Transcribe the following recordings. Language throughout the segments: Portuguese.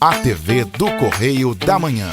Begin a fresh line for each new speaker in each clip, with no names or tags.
A TV do Correio da Manhã.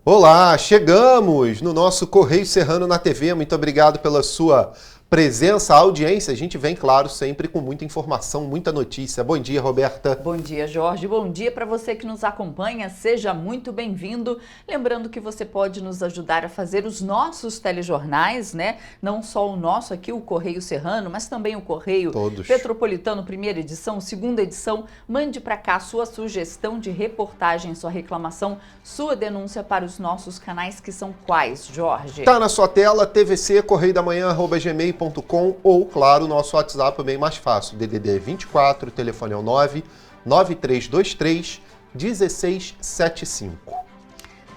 Olá, chegamos no nosso Correio Serrano na TV. Muito obrigado pela sua presença, audiência. A gente vem, claro, sempre com muita informação, muita notícia. Bom dia, Roberta.
Bom dia, Jorge. Bom dia para você que nos acompanha. Seja muito bem-vindo. Lembrando que você pode nos ajudar a fazer os nossos telejornais, né? Não só o nosso aqui, o Correio Serrano, mas também o Correio Petropolitano, primeira edição, segunda edição. Mande para cá sua sugestão de reportagem, sua reclamação, sua denúncia para os nossos canais, que são quais, Jorge?
Tá na sua tela, tvc, correiodamanhã@gmail.com ou, claro, o nosso WhatsApp é bem mais fácil, DDD 24, telefone é o 99323-1675.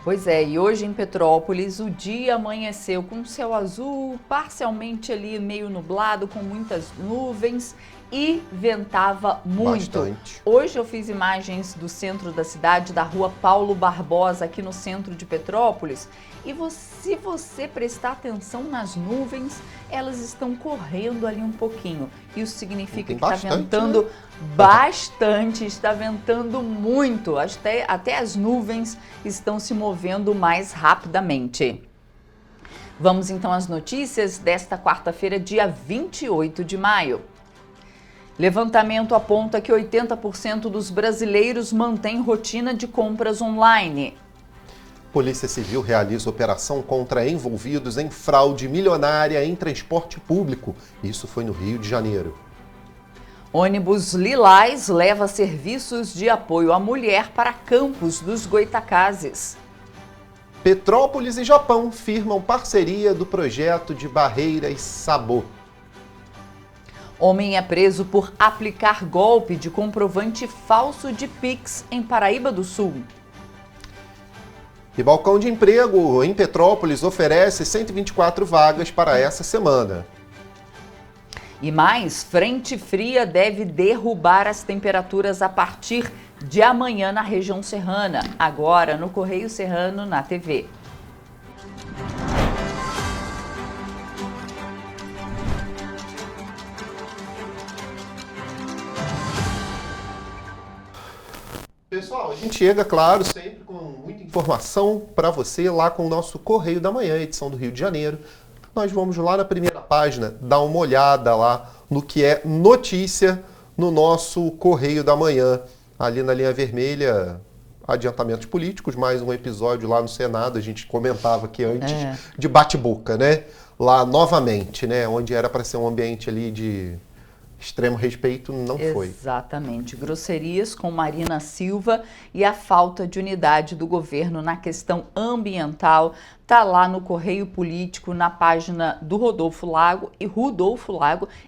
Pois é, e hoje em Petrópolis o dia amanheceu com céu azul, parcialmente ali meio nublado, com muitas nuvens e ventava muito.
Bastante.
Hoje eu fiz imagens do centro da cidade, da rua Paulo Barbosa, aqui no centro de Petrópolis, e se você prestar atenção nas nuvens, elas estão correndo ali um pouquinho. Isso significa que está ventando, né? Bastante, está ventando muito, até as nuvens estão se movendo mais rapidamente. Vamos então às notícias desta quarta-feira, dia 28 de maio. Levantamento aponta que 80% dos brasileiros mantém rotina de compras online.
Polícia Civil realiza operação contra envolvidos em fraude milionária em transporte público. Isso foi no Rio de Janeiro.
Ônibus Lilás leva serviços de apoio à mulher para Campos dos Goitacazes.
Petrópolis e Japão firmam parceria do projeto de Barreiras Sabô.
Homem é preso por aplicar golpe de comprovante falso de Pix em Paraíba do Sul.
E balcão de emprego em Petrópolis oferece 124 vagas para essa semana.
E mais, frente fria deve derrubar as temperaturas a partir de amanhã na região serrana. Agora no Correio Serrano na TV.
Pessoal, a gente chega, claro, sempre com muita informação para você lá com o nosso Correio da Manhã, edição do Rio de Janeiro. Nós vamos lá na primeira página dar uma olhada lá no que é notícia no nosso Correio da Manhã. Ali na linha vermelha, adiantamentos políticos, mais um episódio lá no Senado, a gente comentava aqui antes de bate-boca, né? Lá novamente, né? Onde era para ser um ambiente ali de extremo respeito, não foi.
Exatamente. Grosserias com Marina Silva e a falta de unidade do governo na questão ambiental. Tá lá no Correio Político, na página do Rodolfo Lago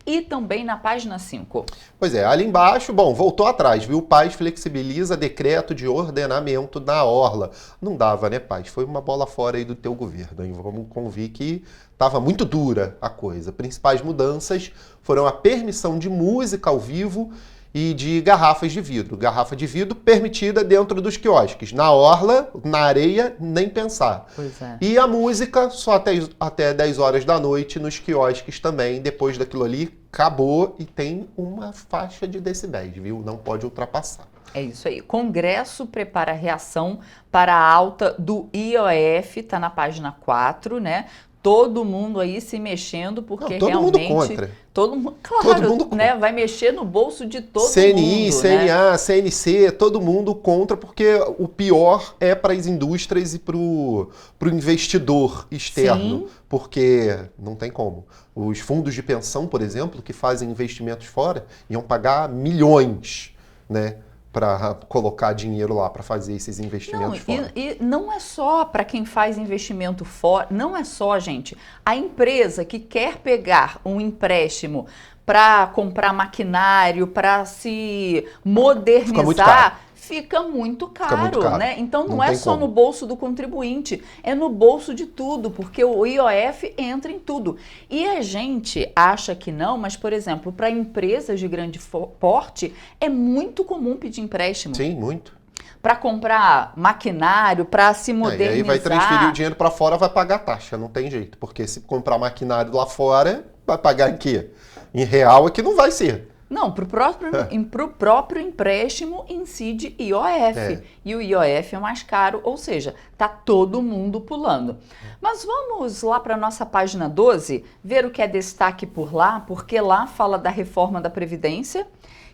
e também na página 5.
Pois é, ali embaixo, bom, voltou atrás, viu? Paz flexibiliza decreto de ordenamento na Orla. Não dava, né, Paz? Foi uma bola fora aí do teu governo, hein? Vamos convir que estava muito dura a coisa. Principais mudanças foram a permissão de música ao vivo e de garrafas de vidro. Garrafa de vidro permitida dentro dos quiosques. Na orla, na areia, nem pensar.
Pois é.
E a música só até 10 horas da noite nos quiosques também. Depois daquilo ali, acabou e tem uma faixa de decibéis, viu? Não pode ultrapassar.
É isso aí. Congresso prepara reação para a alta do IOF, tá na página 4, né? Todo mundo aí se mexendo, porque
todo
realmente...
mundo contra.
Todo mundo, claro, todo mundo contra, né? Vai mexer no bolso de todo
CNI,
mundo.
CNA, né? CNC, todo mundo contra, porque o pior é para as indústrias e para o investidor externo.
Sim.
Porque não tem como. Os fundos de pensão, por exemplo, que fazem investimentos fora, iam pagar milhões, né? Para colocar dinheiro lá, para fazer esses investimentos fora.
E não é só para quem faz investimento fora, não é só, gente. A empresa que quer pegar um empréstimo para comprar maquinário, para se modernizar, fica muito
Fica
caro,
muito caro.
né? Então não
Não
é
tem
só
como.
no bolso do contribuinte, é no bolso de tudo, porque o IOF entra em tudo. E a gente acha que não, mas, por exemplo, para empresas de grande porte, é muito comum pedir empréstimo.
Sim, muito.
Para comprar maquinário, para se
E
modernizar.
aí vai transferir o dinheiro para fora, vai pagar taxa, não tem jeito. Porque se comprar maquinário lá fora, vai pagar em quê? Em real é que não vai ser.
Não, para o próprio empréstimo incide IOF.
É.
E o IOF é mais caro, ou seja, tá todo mundo pulando. Mas vamos lá para a nossa página 12, ver o que é destaque por lá, porque lá fala da reforma da Previdência,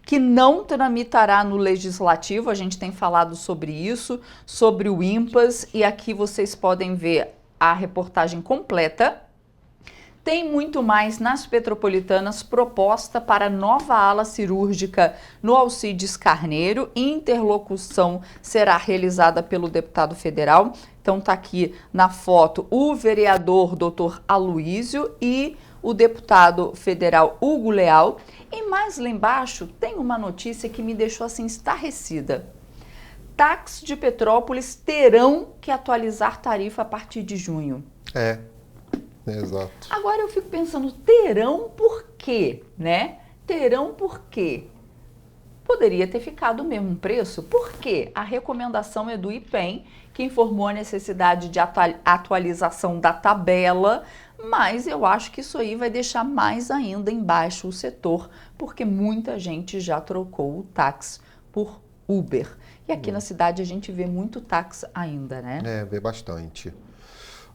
que não tramitará no Legislativo, a gente tem falado sobre isso, sobre o INPAS, e aqui vocês podem ver a reportagem completa. Tem muito mais nas Petropolitanas, proposta para nova ala cirúrgica no Alcides Carneiro. Interlocução será realizada pelo deputado federal. Então tá aqui na foto o vereador Dr. Aloísio e o deputado federal Hugo Leal. E mais lá embaixo tem uma notícia que me deixou assim estarrecida. Táxis de Petrópolis terão que atualizar tarifa a partir de junho.
Exato.
Agora eu fico pensando, terão por quê, né? Terão por quê? Poderia ter ficado o mesmo preço? Por quê? A recomendação é do IPEM, que informou a necessidade de atualização da tabela, mas eu acho que isso aí vai deixar mais ainda embaixo o setor, porque muita gente já trocou o táxi por Uber. E aqui na cidade a gente vê muito táxi ainda, né?
Vê bastante.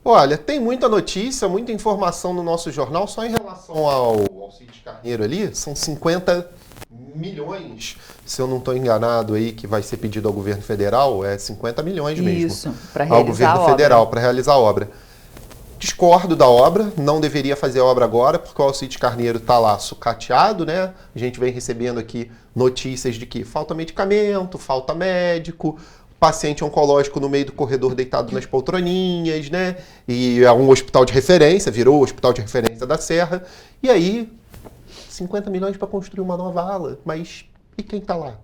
Olha, tem muita notícia, muita informação no nosso jornal, só em relação ao Alcides Carneiro ali, são 50 milhões, se eu não estou enganado aí, que vai ser pedido ao governo federal, é 50 milhões mesmo.
Isso, para realizar
ao governo federal, para realizar a obra. Discordo da obra, não deveria fazer a obra agora, porque o Alcides Carneiro está lá sucateado, né? A gente vem recebendo aqui notícias de que falta medicamento, falta médico, paciente oncológico no meio do corredor deitado nas poltroninhas, né? E é um hospital de referência, virou o hospital de referência da Serra. E aí, 50 milhões para construir uma nova ala. Mas e quem está lá?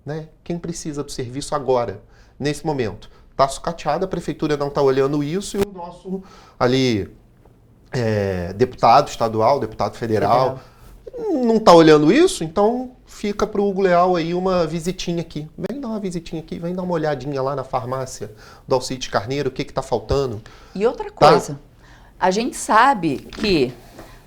Né? Quem precisa do serviço agora, nesse momento? Está sucateado, a prefeitura não está olhando isso e o nosso ali deputado estadual, deputado federal, não está olhando isso, então fica para o Hugo Leal aí uma visitinha aqui. Vem dar uma visitinha aqui, vem dar uma olhadinha lá na farmácia do Alcides Carneiro, o que está faltando.
E outra coisa, a gente sabe que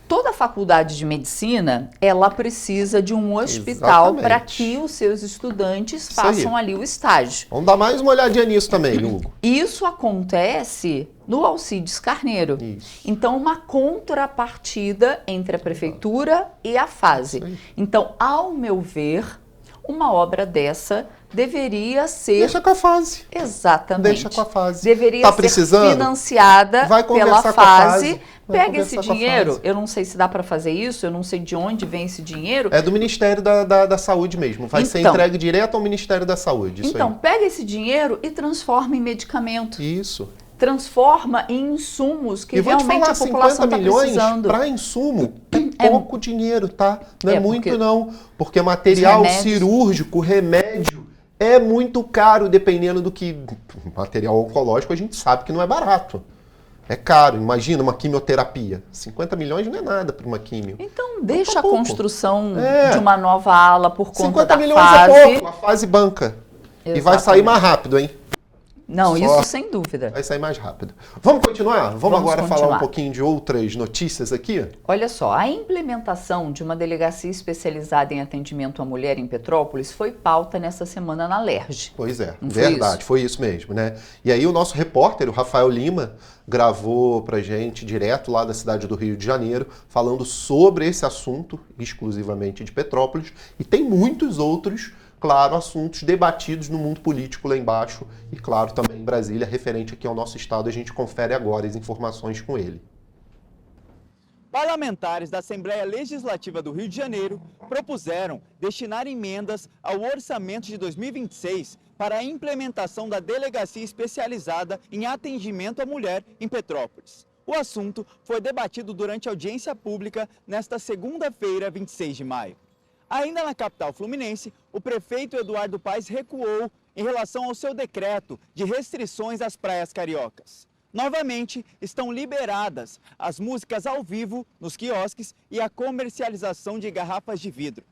toda faculdade de medicina, ela precisa de um hospital para que os seus estudantes façam ali o estágio.
Vamos dar mais uma olhadinha nisso também, Hugo.
Isso acontece no Alcides Carneiro.
Isso.
Então, uma contrapartida entre a prefeitura e a fase. Então, ao meu ver, uma obra dessa deveria ser...
Deixa com a fase.
Exatamente.
Deixa com a fase.
Deveria ser financiada pela fase. Pega esse dinheiro, eu não sei se dá para fazer isso, eu não sei de onde vem esse dinheiro.
É do Ministério da Saúde mesmo, vai ser entregue direto ao Ministério da Saúde. Isso
então,
aí.
Pega esse dinheiro e transforma em medicamento.
Isso.
Transforma em insumos que
e
realmente a população está precisando.
Para insumo é pouco dinheiro, tá? Não é muito não, porque material cirúrgico, remédio, é muito caro, dependendo do que... Material oncológico a gente sabe que não é barato. É caro, imagina uma quimioterapia. 50 milhões não é nada para uma quimio.
Então deixa a construção de uma nova ala por conta
50
da
milhões
fase.
é pouco, a fase banca. Exatamente. E vai sair mais rápido, hein?
Não, isso sem dúvida.
Vai sair mais rápido. Vamos continuar? Vamos agora falar um pouquinho de outras notícias aqui?
Olha só, a implementação de uma delegacia especializada em atendimento à mulher em Petrópolis foi pauta nessa semana na LERJ.
Pois é, verdade, foi isso mesmo, né? E aí o nosso repórter, o Rafael Lima, gravou pra gente direto lá da cidade do Rio de Janeiro, falando sobre esse assunto, exclusivamente de Petrópolis, e tem muitos outros, claro, assuntos debatidos no mundo político lá embaixo e, claro, também em Brasília, referente aqui ao nosso estado. A gente confere agora as informações com ele.
Parlamentares da Assembleia Legislativa do Rio de Janeiro propuseram destinar emendas ao orçamento de 2026 para a implementação da delegacia especializada em atendimento à mulher em Petrópolis. O assunto foi debatido durante audiência pública nesta segunda-feira, 26 de maio. Ainda na capital fluminense, o prefeito Eduardo Paes recuou em relação ao seu decreto de restrições às praias cariocas. Novamente, estão liberadas as músicas ao vivo nos quiosques e a comercialização de garrafas de vidro.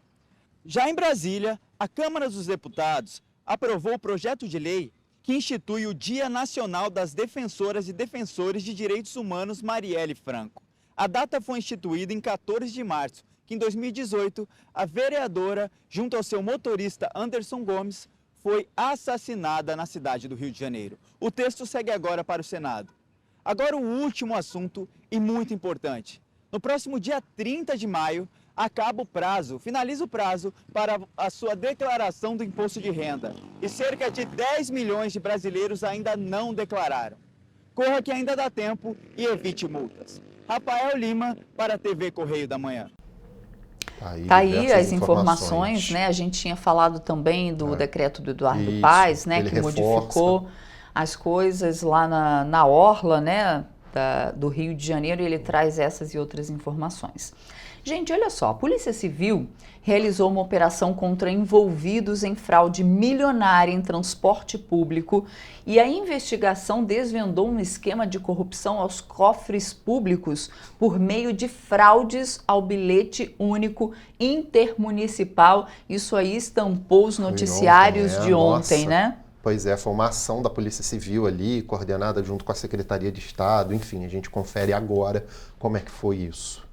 Já em Brasília, a Câmara dos Deputados aprovou o projeto de lei que institui o Dia Nacional das Defensoras e Defensores de Direitos Humanos Marielle Franco. A data foi instituída em 14 de março, que em 2018, a vereadora, junto ao seu motorista Anderson Gomes, foi assassinada na cidade do Rio de Janeiro. O texto segue agora para o Senado. Agora o último assunto e muito importante. No próximo dia 30 de maio, finaliza o prazo para a sua declaração do imposto de renda. E cerca de 10 milhões de brasileiros ainda não declararam. Corra que ainda dá tempo e evite multas. Rafael Lima para a TV Correio da Manhã.
Tá aí as informações, né? A gente tinha falado também do decreto do Eduardo Paes, né? Que modificou as coisas lá na orla, né? Do Rio de Janeiro, e ele traz essas e outras informações. Gente, olha só, a Polícia Civil realizou uma operação contra envolvidos em fraude milionária em transporte público e a investigação desvendou um esquema de corrupção aos cofres públicos por meio de fraudes ao bilhete único intermunicipal. Isso aí estampou os noticiários de ontem, né?
Pois é, foi uma ação da Polícia Civil ali, coordenada junto com a Secretaria de Estado. Enfim, a gente confere agora como é que foi isso.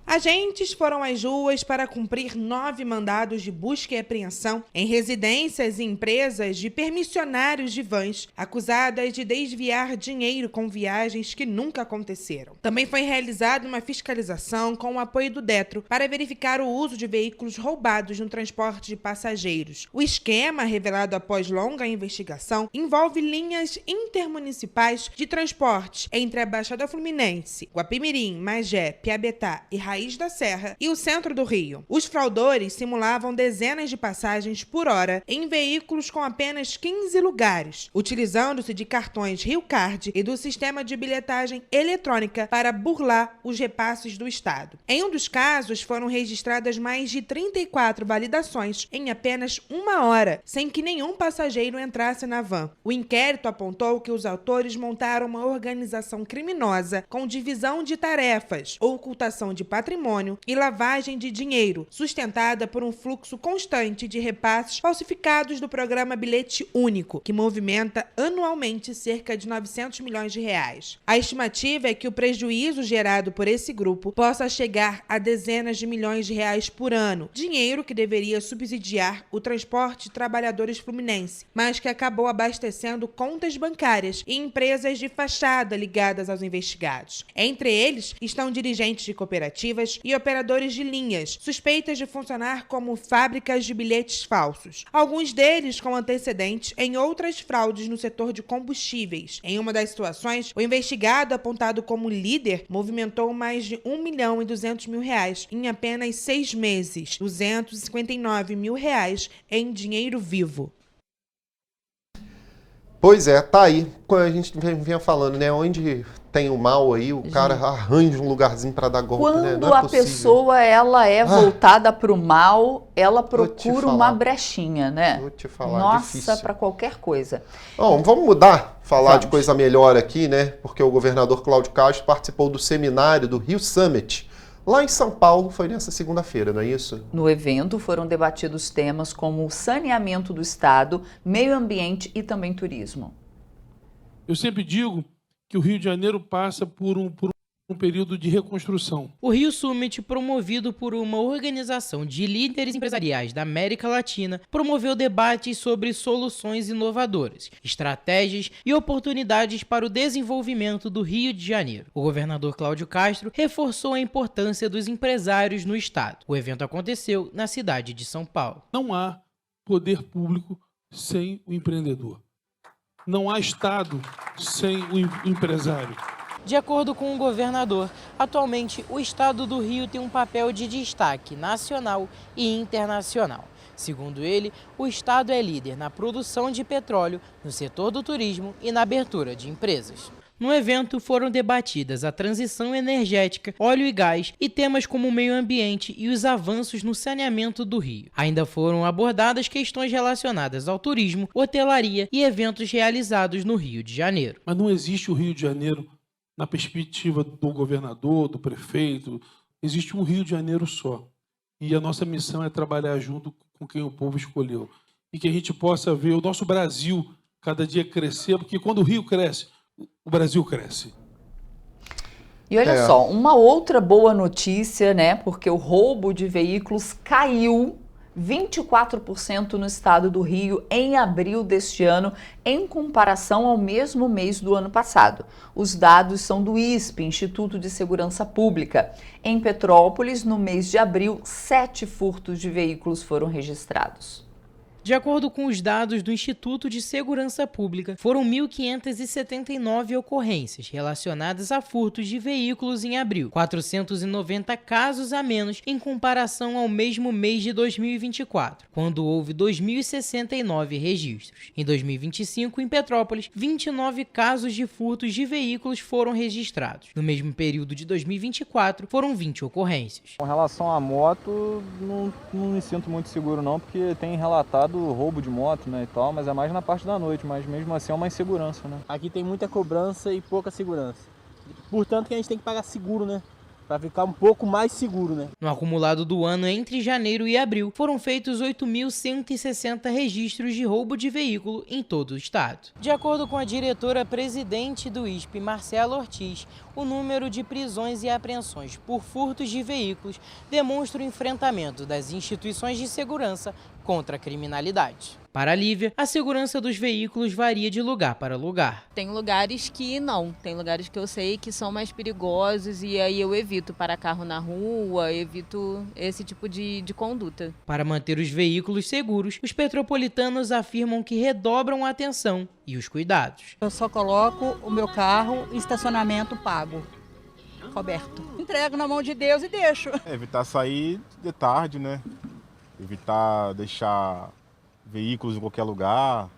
Agentes foram às ruas para cumprir 9 mandados de busca e apreensão em residências e empresas de permissionários de vans acusadas de desviar dinheiro com viagens que nunca aconteceram. Também foi realizada uma fiscalização com o apoio do Detro para verificar o uso de veículos roubados no transporte de passageiros. O esquema, revelado após longa investigação, envolve linhas intermunicipais de transporte entre a Baixada Fluminense, Guapimirim, Magé, Piabetá e Raiz da Serra e o centro do Rio. Os fraudores simulavam dezenas de passagens por hora em veículos com apenas 15 lugares, utilizando-se de cartões Rio Card e do sistema de bilhetagem eletrônica para burlar os repasses do Estado. Em um dos casos, foram registradas mais de 34 validações em apenas 1 hora, sem que nenhum passageiro entrasse na van. O inquérito apontou que os autores montaram uma organização criminosa com divisão de tarefas, ocultação de patrimônio e lavagem de dinheiro, sustentada por um fluxo constante de repasses falsificados do programa Bilhete Único, que movimenta anualmente cerca de 900 milhões de reais. A estimativa é que o prejuízo gerado por esse grupo possa chegar a dezenas de milhões de reais por ano, dinheiro que deveria subsidiar o transporte de trabalhadores fluminense, mas que acabou abastecendo contas bancárias e empresas de fachada ligadas aos investigados. Entre eles estão dirigentes de cooperativas e operadores de linhas, suspeitas de funcionar como fábricas de bilhetes falsos. Alguns deles com antecedentes em outras fraudes no setor de combustíveis. Em uma das situações, o investigado, apontado como líder, movimentou mais de R$1.200.000 em apenas 6 meses, R$259 mil em dinheiro vivo.
Pois é, tá aí. Quando a gente vinha falando, né? Onde tem o mal aí, o cara arranja um lugarzinho para dar golpe,
quando
né? Não é
a pessoa ela é voltada para o mal, ela procura uma brechinha, né?
Vou te falar,
nossa, para qualquer coisa.
Bom, vamos mudar, falar de coisa melhor aqui, né? Porque o governador Cláudio Castro participou do seminário do Rio Summit, lá em São Paulo, foi nessa segunda-feira, não é isso?
No evento foram debatidos temas como o saneamento do estado, meio ambiente e também turismo.
Eu sempre digo que o Rio de Janeiro passa por um período de reconstrução.
O Rio Summit, promovido por uma organização de líderes empresariais da América Latina, promoveu debates sobre soluções inovadoras, estratégias e oportunidades para o desenvolvimento do Rio de Janeiro. O governador Cláudio Castro reforçou a importância dos empresários no estado. O evento aconteceu na cidade de São Paulo.
Não há poder público sem o empreendedor. Não há Estado sem o empresário.
De acordo com o governador, atualmente o estado do Rio tem um papel de destaque nacional e internacional. Segundo ele, o estado é líder na produção de petróleo, no setor do turismo e na abertura de empresas. No evento foram debatidas a transição energética, óleo e gás e temas como o meio ambiente e os avanços no saneamento do Rio. Ainda foram abordadas questões relacionadas ao turismo, hotelaria e eventos realizados no Rio de Janeiro.
Mas não existe o Rio de Janeiro na perspectiva do governador, do prefeito. Existe um Rio de Janeiro só. E a nossa missão é trabalhar junto com quem o povo escolheu. E que a gente possa ver o nosso Brasil cada dia crescer, porque quando o Rio cresce, o Brasil cresce.
E olha só, uma outra boa notícia, né? Porque o roubo de veículos caiu 24% no estado do Rio em abril deste ano, em comparação ao mesmo mês do ano passado. Os dados são do ISP, Instituto de Segurança Pública. Em Petrópolis, no mês de abril, 7 furtos de veículos foram registrados.
De acordo com os dados do Instituto de Segurança Pública, foram 1.579 ocorrências relacionadas a furtos de veículos em abril, 490 casos a menos em comparação ao mesmo mês de 2024, quando houve 2.069 registros. Em 2025, em Petrópolis, 29 casos de furtos de veículos foram registrados. No mesmo período de 2024, foram 20 ocorrências.
Com relação à moto, não me sinto muito seguro não, porque tem relatado roubo de moto, né, e tal, mas é mais na parte da noite, mas mesmo assim é uma insegurança, né?
Aqui tem muita cobrança e pouca segurança. Portanto que a gente tem que pagar seguro, né? Para ficar um pouco mais seguro, né?
No acumulado do ano entre janeiro e abril, foram feitos 8.160 registros de roubo de veículo em todo o estado. De acordo com a diretora-presidente do ISP, Marcela Ortiz, o número de prisões e apreensões por furtos de veículos demonstra o enfrentamento das instituições de segurança contra a criminalidade. Para a Lívia, a segurança dos veículos varia de lugar para lugar.
Tem lugares que não, tem lugares que eu sei que são mais perigosos e aí eu evito parar carro na rua, evito esse tipo de conduta.
Para manter os veículos seguros, os petropolitanos afirmam que redobram a atenção e os cuidados.
Eu só coloco o meu carro em estacionamento pago, coberto. Entrego na mão de Deus e deixo.
Evitar sair de tarde, né? Evitar deixar veículos em qualquer lugar,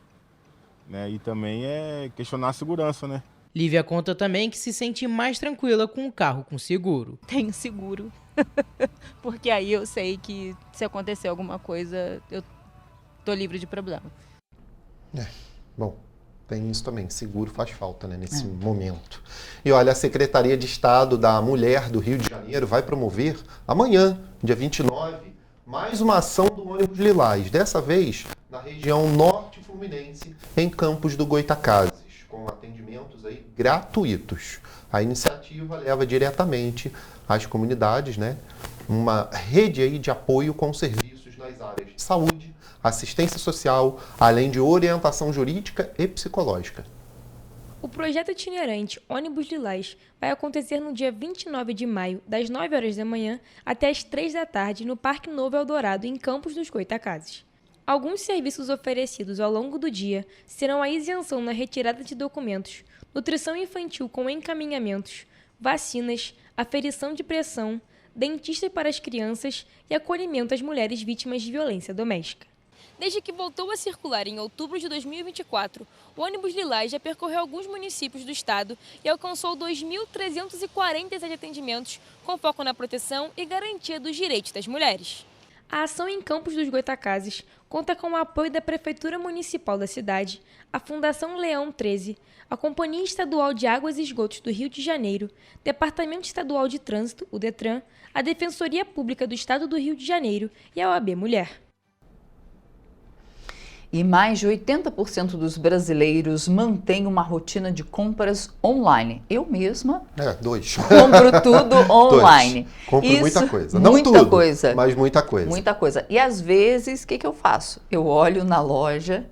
né? E também é questionar a segurança, né?
Lívia conta também que se sente mais tranquila com o carro com seguro.
Tenho seguro, porque aí eu sei que se acontecer alguma coisa, eu tô livre de problema.
Bom, tem isso também, seguro faz falta, né, nesse momento. E olha, a Secretaria de Estado da Mulher do Rio de Janeiro vai promover amanhã, dia 29, mais uma ação do ônibus Lilás, dessa vez na região norte fluminense, em Campos do Goytacazes, com atendimentos aí gratuitos. A iniciativa leva diretamente às comunidades, né, uma rede aí de apoio com serviços nas áreas de saúde, assistência social, além de orientação jurídica e psicológica.
O projeto itinerante Ônibus Lilás vai acontecer no dia 29 de maio, das 9 horas da manhã até as 3 da tarde, no Parque Novo Eldorado, em Campos dos Goytacazes. Alguns serviços oferecidos ao longo do dia serão a isenção na retirada de documentos, nutrição infantil com encaminhamentos, vacinas, aferição de pressão, dentista para as crianças e acolhimento às mulheres vítimas de violência doméstica. Desde que voltou a circular em outubro de 2024, o ônibus Lilás já percorreu alguns municípios do estado e alcançou 2.347 atendimentos com foco na proteção e garantia dos direitos das mulheres. A ação em Campos dos Goytacazes conta com o apoio da Prefeitura Municipal da cidade, a Fundação Leão 13, a Companhia Estadual de Águas e Esgotos do Rio de Janeiro, Departamento Estadual de Trânsito, o DETRAN, a Defensoria Pública do Estado do Rio de Janeiro e a OAB Mulher.
E mais de 80% dos brasileiros mantêm uma rotina de compras online. Eu mesma compro tudo online.
Compro
Isso,
muita coisa. Não
muita
tudo,
coisa.
mas muita coisa.
Muita coisa. E às vezes, o que eu faço? Eu olho na loja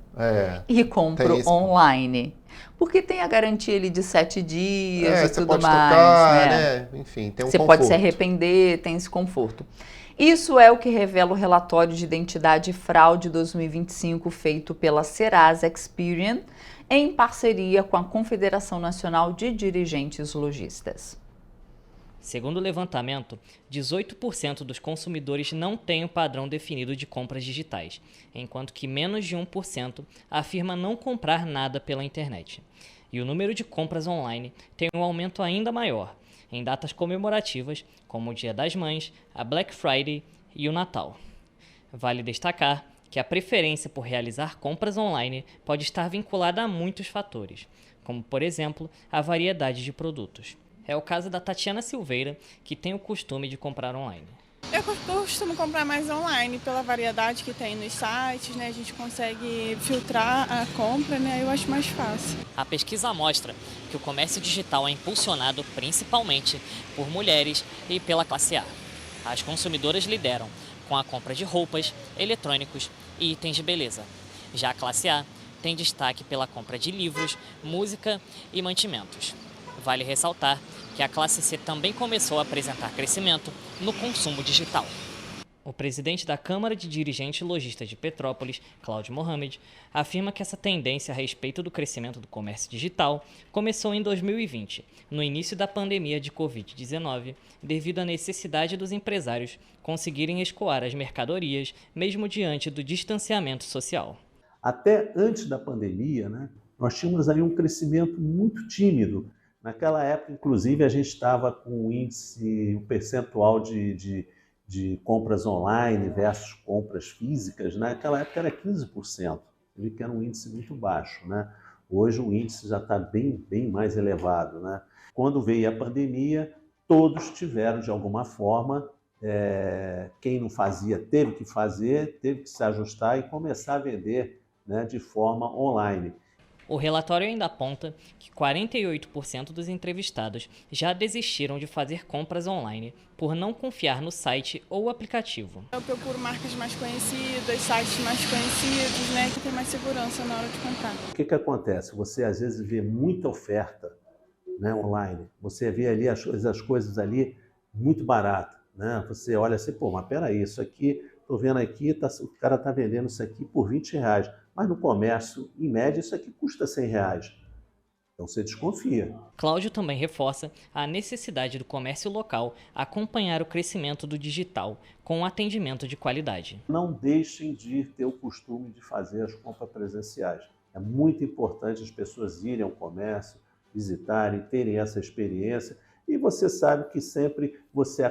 e compro online. Porque tem a garantia ali de 7 dias e tudo mais. Você pode tocar, né?
Enfim, tem um
Você pode se arrepender, tem esse conforto. Isso é o que revela o relatório de identidade e fraude 2025 feito pela Serasa Experian, em parceria com a Confederação Nacional de Dirigentes Lojistas.
Segundo o levantamento, 18% dos consumidores não têm um padrão definido de compras digitais, enquanto que menos de 1% afirma não comprar nada pela internet. E o número de compras online tem um aumento ainda maior, em datas comemorativas como o Dia das Mães, a Black Friday e o Natal. Vale destacar que a preferência por realizar compras online pode estar vinculada a muitos fatores, como, por exemplo, a variedade de produtos. É o caso da Tatiana Silveira, que tem o costume de comprar online.
Eu costumo comprar mais online, pela variedade que tem nos sites, né? A gente consegue filtrar a compra, né? Eu acho mais fácil.
A pesquisa mostra que o comércio digital é impulsionado principalmente por mulheres e pela classe A. As consumidoras lideram com a compra de roupas, eletrônicos e itens de beleza. Já a classe A tem destaque pela compra de livros, música e mantimentos. Vale ressaltar que a classe C também começou a apresentar crescimento no consumo digital. O presidente da Câmara de Dirigentes Lojistas de Petrópolis, Cláudio Mohamed, afirma que essa tendência a respeito do crescimento do comércio digital começou em 2020, no início da pandemia de Covid-19, devido à necessidade dos empresários conseguirem escoar as mercadorias, mesmo diante do distanciamento social.
Até antes da pandemia, nós tínhamos aí um crescimento muito tímido. Naquela época, inclusive, a gente estava com um percentual de compras online versus compras físicas. Naquela época era 15%, que era um índice muito baixo. Hoje o índice já está bem mais elevado. Quando veio a pandemia, todos tiveram, de alguma forma, quem não fazia teve que fazer, teve que se ajustar e começar a vender de forma online.
O relatório ainda aponta que 48% dos entrevistados já desistiram de fazer compras online por não confiar no site ou aplicativo.
Eu procuro marcas mais conhecidas, sites mais conhecidos, que tem mais segurança na hora de comprar.
O que acontece? Você às vezes vê muita oferta online, você vê ali as coisas ali muito baratas. Você olha assim, mas peraí, isso aqui, estou vendo aqui, o cara está vendendo isso aqui por R$20. Mas no comércio, em média, isso aqui custa R$100. Então você desconfia.
Cláudio também reforça a necessidade do comércio local acompanhar o crescimento do digital com um atendimento de qualidade.
Não deixem de ter o costume de fazer as compras presenciais. É muito importante as pessoas irem ao comércio, visitarem, terem essa experiência. E você sabe que sempre você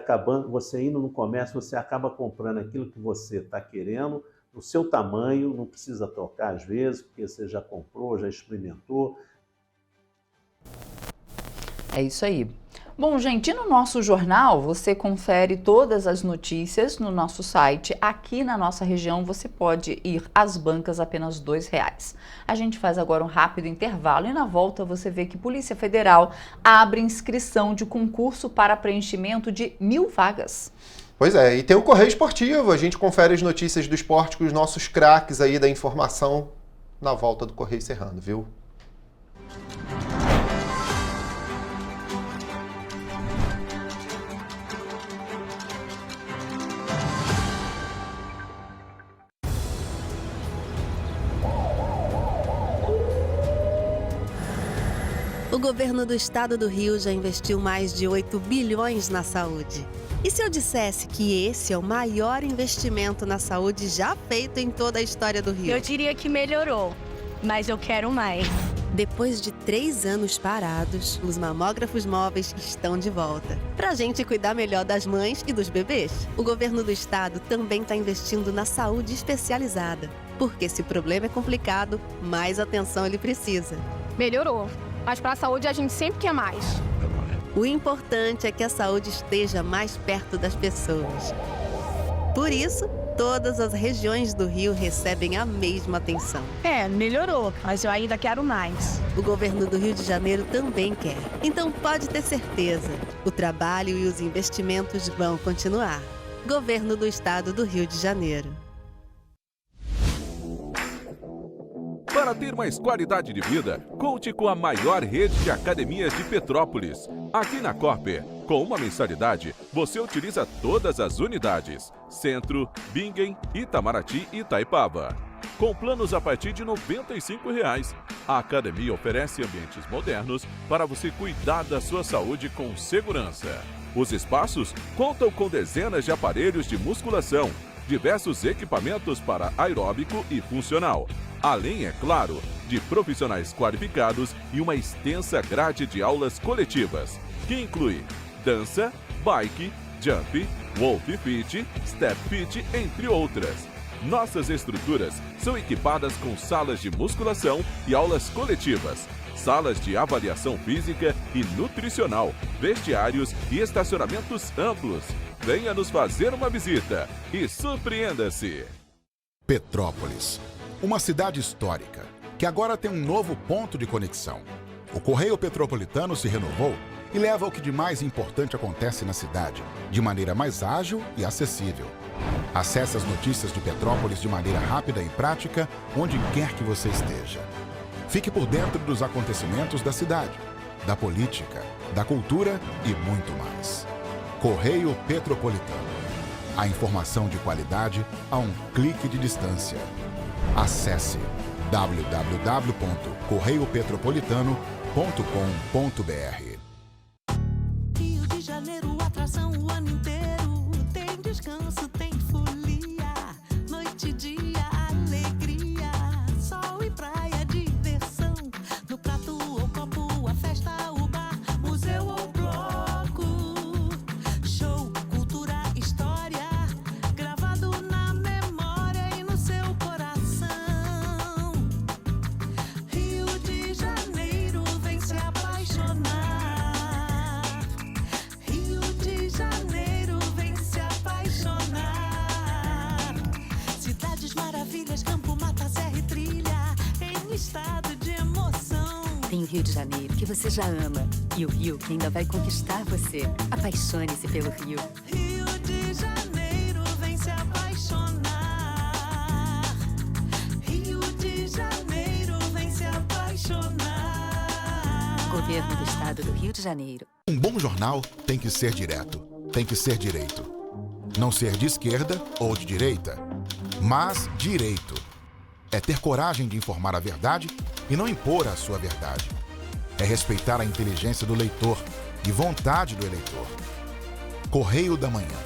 indo no comércio, você acaba comprando aquilo que você está querendo, no seu tamanho, não precisa trocar às vezes, porque você já comprou, já experimentou.
É isso aí. Bom, gente, e no nosso jornal você confere todas as notícias no nosso site. Aqui na nossa região você pode ir às bancas apenas R$2. A gente faz agora um rápido intervalo e na volta você vê que Polícia Federal abre inscrição de concurso para preenchimento de 1.000 vagas.
Pois é, e tem o Correio Esportivo, a gente confere as notícias do esporte com os nossos craques aí da informação na volta do Correio Serrano, viu?
O governo do estado do Rio já investiu mais de 8 bilhões na saúde. E se eu dissesse que esse é o maior investimento na saúde já feito em toda a história do Rio?
Eu diria que melhorou, mas eu quero mais.
Depois de 3 anos parados, os mamógrafos móveis estão de volta. Pra gente cuidar melhor das mães e dos bebês. O governo do estado também está investindo na saúde especializada. Porque se o problema é complicado, mais atenção ele precisa.
Melhorou, mas para a saúde a gente sempre quer mais.
O importante é que a saúde esteja mais perto das pessoas. Por isso, todas as regiões do Rio recebem a mesma atenção.
Melhorou, mas eu ainda quero mais.
O governo do Rio de Janeiro também quer. Então pode ter certeza, o trabalho e os investimentos vão continuar. Governo do Estado do Rio de Janeiro.
Para ter mais qualidade de vida, conte com a maior rede de academias de Petrópolis. Aqui na Corper, com uma mensalidade, você utiliza todas as unidades: Centro, Bingen, Itamaraty e Itaipava. Com planos a partir de R$ 95,00. A academia oferece ambientes modernos para você cuidar da sua saúde com segurança. Os espaços contam com dezenas de aparelhos de musculação, diversos equipamentos para aeróbico e funcional, além, é claro, de profissionais qualificados e uma extensa grade de aulas coletivas, que inclui dança, bike, jump, wolf fit, step fit, entre outras. Nossas estruturas são equipadas com salas de musculação e aulas coletivas, salas de avaliação física e nutricional, vestiários e estacionamentos amplos. Venha nos fazer uma visita e surpreenda-se!
Petrópolis, uma cidade histórica que agora tem um novo ponto de conexão. O Correio Petropolitano se renovou e leva o que de mais importante acontece na cidade, de maneira mais ágil e acessível. Acesse as notícias de Petrópolis de maneira rápida e prática, onde quer que você esteja. Fique por dentro dos acontecimentos da cidade, da política, da cultura e muito mais. Correio Petropolitano. A informação de qualidade a um clique de distância. Acesse www.correiopetropolitano.com.br.
Rio de Janeiro, atração o ano inteiro. Tem descanso, tem folia. Noite e dia, alegria. Sol e praia, diversão. No prato ou copo, a festa, o bar, museu ou bloco. Show, cultura, história. Gravado na memória e no seu coração. Rio de Janeiro, vem se apaixonar. Rio de Janeiro, vem se apaixonar. Cidades maravilhas, campo, mata, serra e trilha, em estado de emoção.
Tem o Rio de Janeiro, que você já ama, e o Rio que ainda vai conquistar você. Apaixone-se pelo Rio.
Rio de Janeiro, vem se apaixonar. Rio de Janeiro, vem se apaixonar.
Governo do Estado do Rio de Janeiro.
Um bom jornal tem que ser direto, tem que ser direito. Não ser de esquerda ou de direita, mas direito. É ter coragem de informar a verdade e não impor a sua verdade. É respeitar a inteligência do leitor e vontade do eleitor. Correio da Manhã,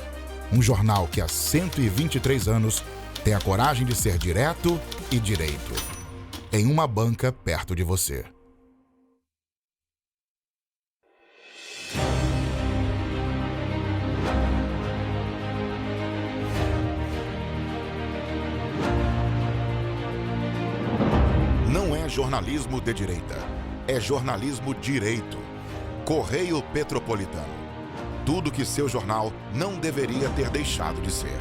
um jornal que há 123 anos tem a coragem de ser direto e direito. Em uma banca perto de você. Não é jornalismo de direita, é jornalismo direito. Correio Petropolitano. Tudo que seu jornal não deveria ter deixado de ser.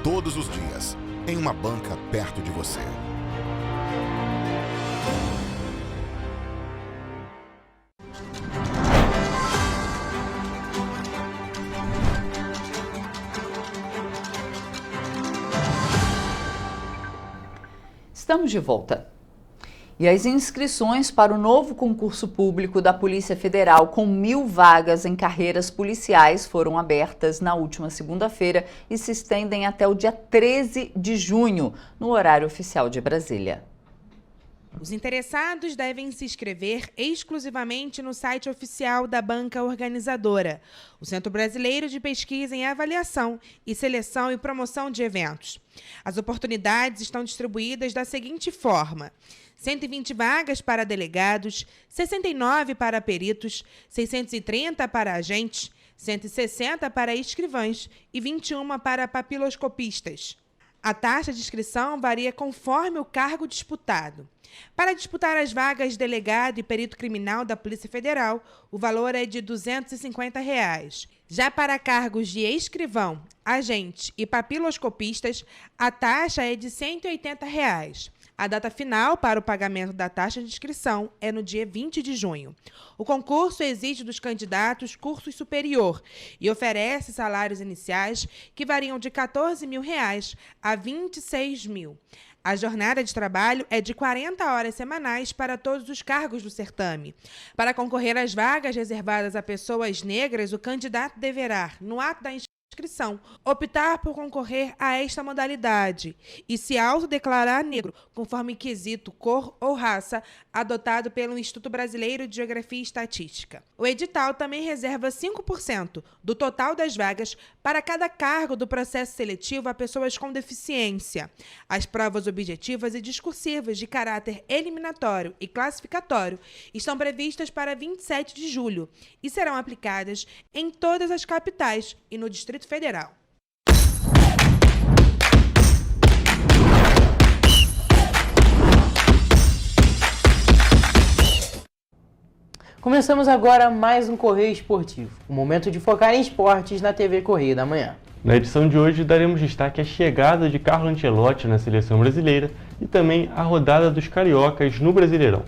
Todos os dias, em uma banca perto de você.
Estamos de volta. E as inscrições para o novo concurso público da Polícia Federal com 1.000 vagas em carreiras policiais foram abertas na última segunda-feira e se estendem até o dia 13 de junho, no horário oficial de Brasília.
Os interessados devem se inscrever exclusivamente no site oficial da banca organizadora, o Centro Brasileiro de Pesquisa em Avaliação e Seleção e Promoção de Eventos. As oportunidades estão distribuídas da seguinte forma: 120 vagas para delegados, 69 para peritos, 630 para agentes, 160 para escrivães e 21 para papiloscopistas. A taxa de inscrição varia conforme o cargo disputado. Para disputar as vagas de delegado e perito criminal da Polícia Federal, o valor é de R$ 250. Já para cargos de escrivão, agente e papiloscopistas, a taxa é de R$ 180. A data final para o pagamento da taxa de inscrição é no dia 20 de junho. O concurso exige dos candidatos curso superior e oferece salários iniciais que variam de R$ 14.000 a R$ 26.000. A jornada de trabalho é de 40 horas semanais para todos os cargos do certame. Para concorrer às vagas reservadas a pessoas negras, o candidato deverá, no ato da inscrição, inscrição, optar por concorrer a esta modalidade e se autodeclarar negro, conforme quesito cor ou raça, adotado pelo Instituto Brasileiro de Geografia e Estatística. O edital também reserva 5% do total das vagas para cada cargo do processo seletivo a pessoas com deficiência. As provas objetivas e discursivas de caráter eliminatório e classificatório estão previstas para 27 de julho e serão aplicadas em todas as capitais e no Distrito Federal.
Começamos agora mais um Correio Esportivo, o momento de focar em esportes na TV Correio da Manhã.
Na edição de hoje daremos destaque à chegada de Carlo Ancelotti na seleção brasileira e também a rodada dos cariocas no Brasileirão.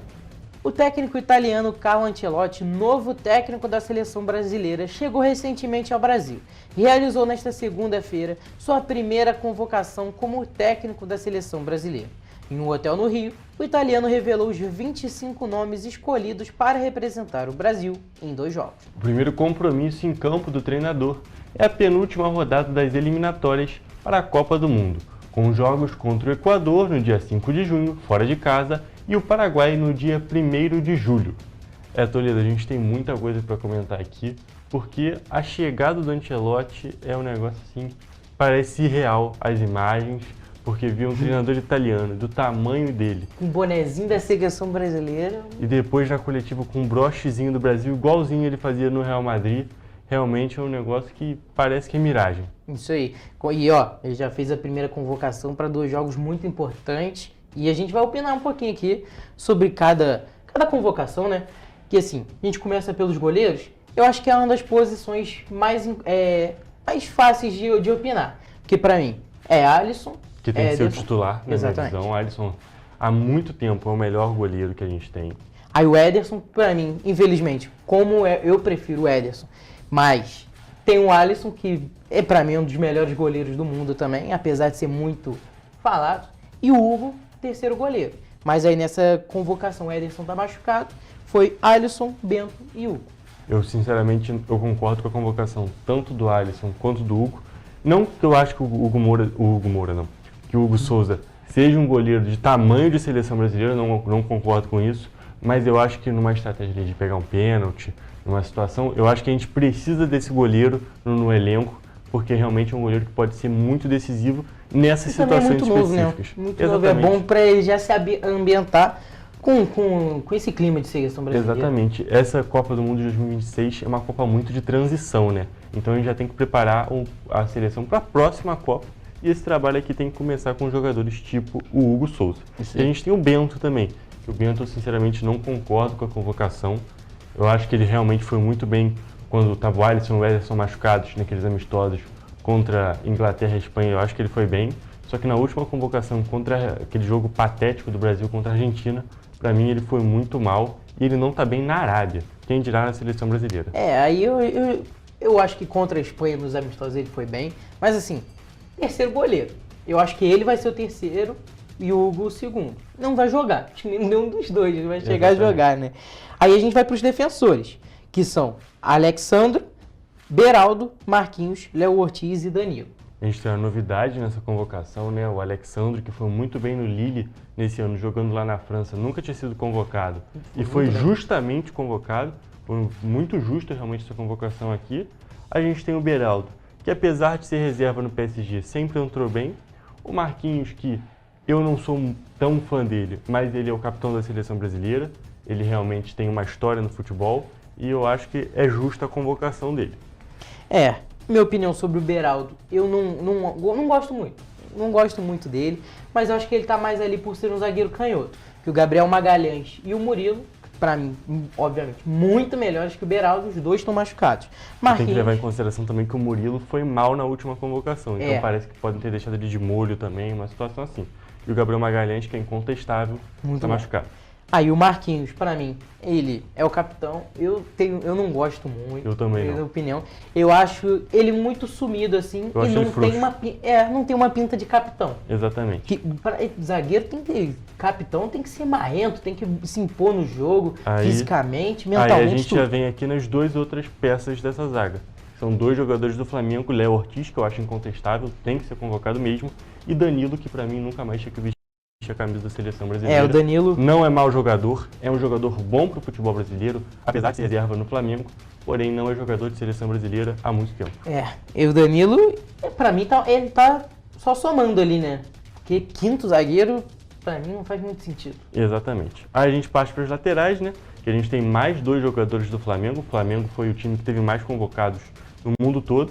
O técnico italiano Carlo Ancelotti, novo técnico da seleção brasileira, chegou recentemente ao Brasil e realizou nesta segunda-feira sua primeira convocação como técnico da seleção brasileira. Em um hotel no Rio, o italiano revelou os 25 nomes escolhidos para representar o Brasil em 2 jogos.
O primeiro compromisso em campo do treinador é a penúltima rodada das eliminatórias para a Copa do Mundo, com jogos contra o Equador no dia 5 de junho, fora de casa, e o Paraguai no dia 1º de julho. Toledo, a gente tem muita coisa para comentar aqui, porque a chegada do Ancelotti é um negócio assim, parece irreal as imagens, porque viu um treinador italiano do tamanho dele.
Um bonezinho da seleção brasileira.
E depois na coletiva com um brochezinho do Brasil, igualzinho ele fazia no Real Madrid. Realmente é um negócio que parece que é miragem.
Isso aí. E ele já fez a primeira convocação para 2 jogos muito importantes. E a gente vai opinar um pouquinho aqui sobre cada convocação, né? Que assim, a gente começa pelos goleiros. Eu acho que é uma das posições mais fáceis de opinar. Porque para mim é Alisson.
Que tem que ser o titular, na minha visão. Alisson, há muito tempo, é o melhor goleiro que a gente tem.
Aí o Ederson, pra mim, infelizmente, eu prefiro o Ederson, mas tem o Alisson, que é pra mim um dos melhores goleiros do mundo também, apesar de ser muito falado, e o Hugo, terceiro goleiro. Mas aí nessa convocação, o Ederson tá machucado, foi Alisson, Bento e Hugo.
Eu, sinceramente, concordo com a convocação, tanto do Alisson quanto do Hugo. Não que eu acho que o Hugo Souza seja um goleiro de tamanho de seleção brasileira, não concordo com isso, mas eu acho que numa estratégia de pegar um pênalti, numa situação, eu acho que a gente precisa desse goleiro no elenco, porque realmente é um goleiro que pode ser muito decisivo nessas situações
muito
específicas.
Novo, né? Muito novo, é bom para ele já se ambientar com esse clima de seleção brasileira.
Exatamente. Essa Copa do Mundo de 2026 é uma Copa muito de transição, né? Então a gente já tem que preparar a seleção para a próxima Copa. E esse trabalho aqui tem que começar com jogadores tipo o Hugo Souza. E a gente tem o Bento também. O Bento, eu sinceramente não concordo com a convocação. Eu acho que ele realmente foi muito bem quando estava o Alisson e o Ederson machucados naqueles amistosos contra Inglaterra e Espanha. Eu acho que ele foi bem. Só que na última convocação contra aquele jogo patético do Brasil contra a Argentina, para mim ele foi muito mal. E ele não está bem na Arábia. Quem dirá na seleção brasileira.
Aí eu acho que contra a Espanha nos amistosos ele foi bem. Mas assim, terceiro goleiro. Eu acho que ele vai ser o terceiro e o Hugo o segundo. Não vai jogar. Acho que nenhum dos dois vai chegar a jogar, né? Aí a gente vai para os defensores, que são Alexandre, Beraldo, Marquinhos, Léo Ortiz e Danilo.
A gente tem uma novidade nessa convocação, né? O Alexandre, que foi muito bem no Lille nesse ano, jogando lá na França, nunca tinha sido convocado. E foi justamente convocado. Foi muito justa realmente essa convocação aqui. A gente tem o Beraldo, que apesar de ser reserva no PSG, sempre entrou bem. O Marquinhos, que eu não sou tão fã dele, mas ele é o capitão da seleção brasileira. Ele realmente tem uma história no futebol e eu acho que é justa a convocação dele.
Minha opinião sobre o Beraldo, eu não gosto muito. Não gosto muito dele, mas eu acho que ele tá mais ali por ser um zagueiro canhoto. Que o Gabriel Magalhães e o Murilo, pra mim, obviamente, muito melhores que o Beraldo, os dois estão machucados.
Tem que levar em consideração também que o Murilo foi mal na última convocação, então parece que podem ter deixado ele de molho também, uma situação assim. E o Gabriel Magalhães, que é incontestável, está machucado.
Aí o Marquinhos, pra mim, ele é o capitão. Eu não gosto muito.
Eu também não.
Na opinião. Eu acho ele muito sumido, assim.
Eu acho ele
não tem uma pinta de capitão.
Exatamente.
Zagueiro tem que ter... Capitão tem que ser marrento, tem que se impor no jogo, fisicamente, mentalmente.
Aí a gente já vem aqui nas 2 outras peças dessa zaga. São 2 jogadores do Flamengo, Léo Ortiz, que eu acho incontestável, tem que ser convocado mesmo, e Danilo, que para mim nunca mais tinha que vestir a camisa da seleção brasileira.
O Danilo
não é mau jogador, é um jogador bom para o futebol brasileiro, apesar de ser reserva no Flamengo, porém não é jogador de seleção brasileira há muito tempo.
E o Danilo, para mim, ele tá só somando ali, né? Porque quinto zagueiro, para mim, não faz muito sentido.
Exatamente. Aí a gente passa para os laterais, né? Que a gente tem mais 2 jogadores do Flamengo. O Flamengo foi o time que teve mais convocados no mundo todo.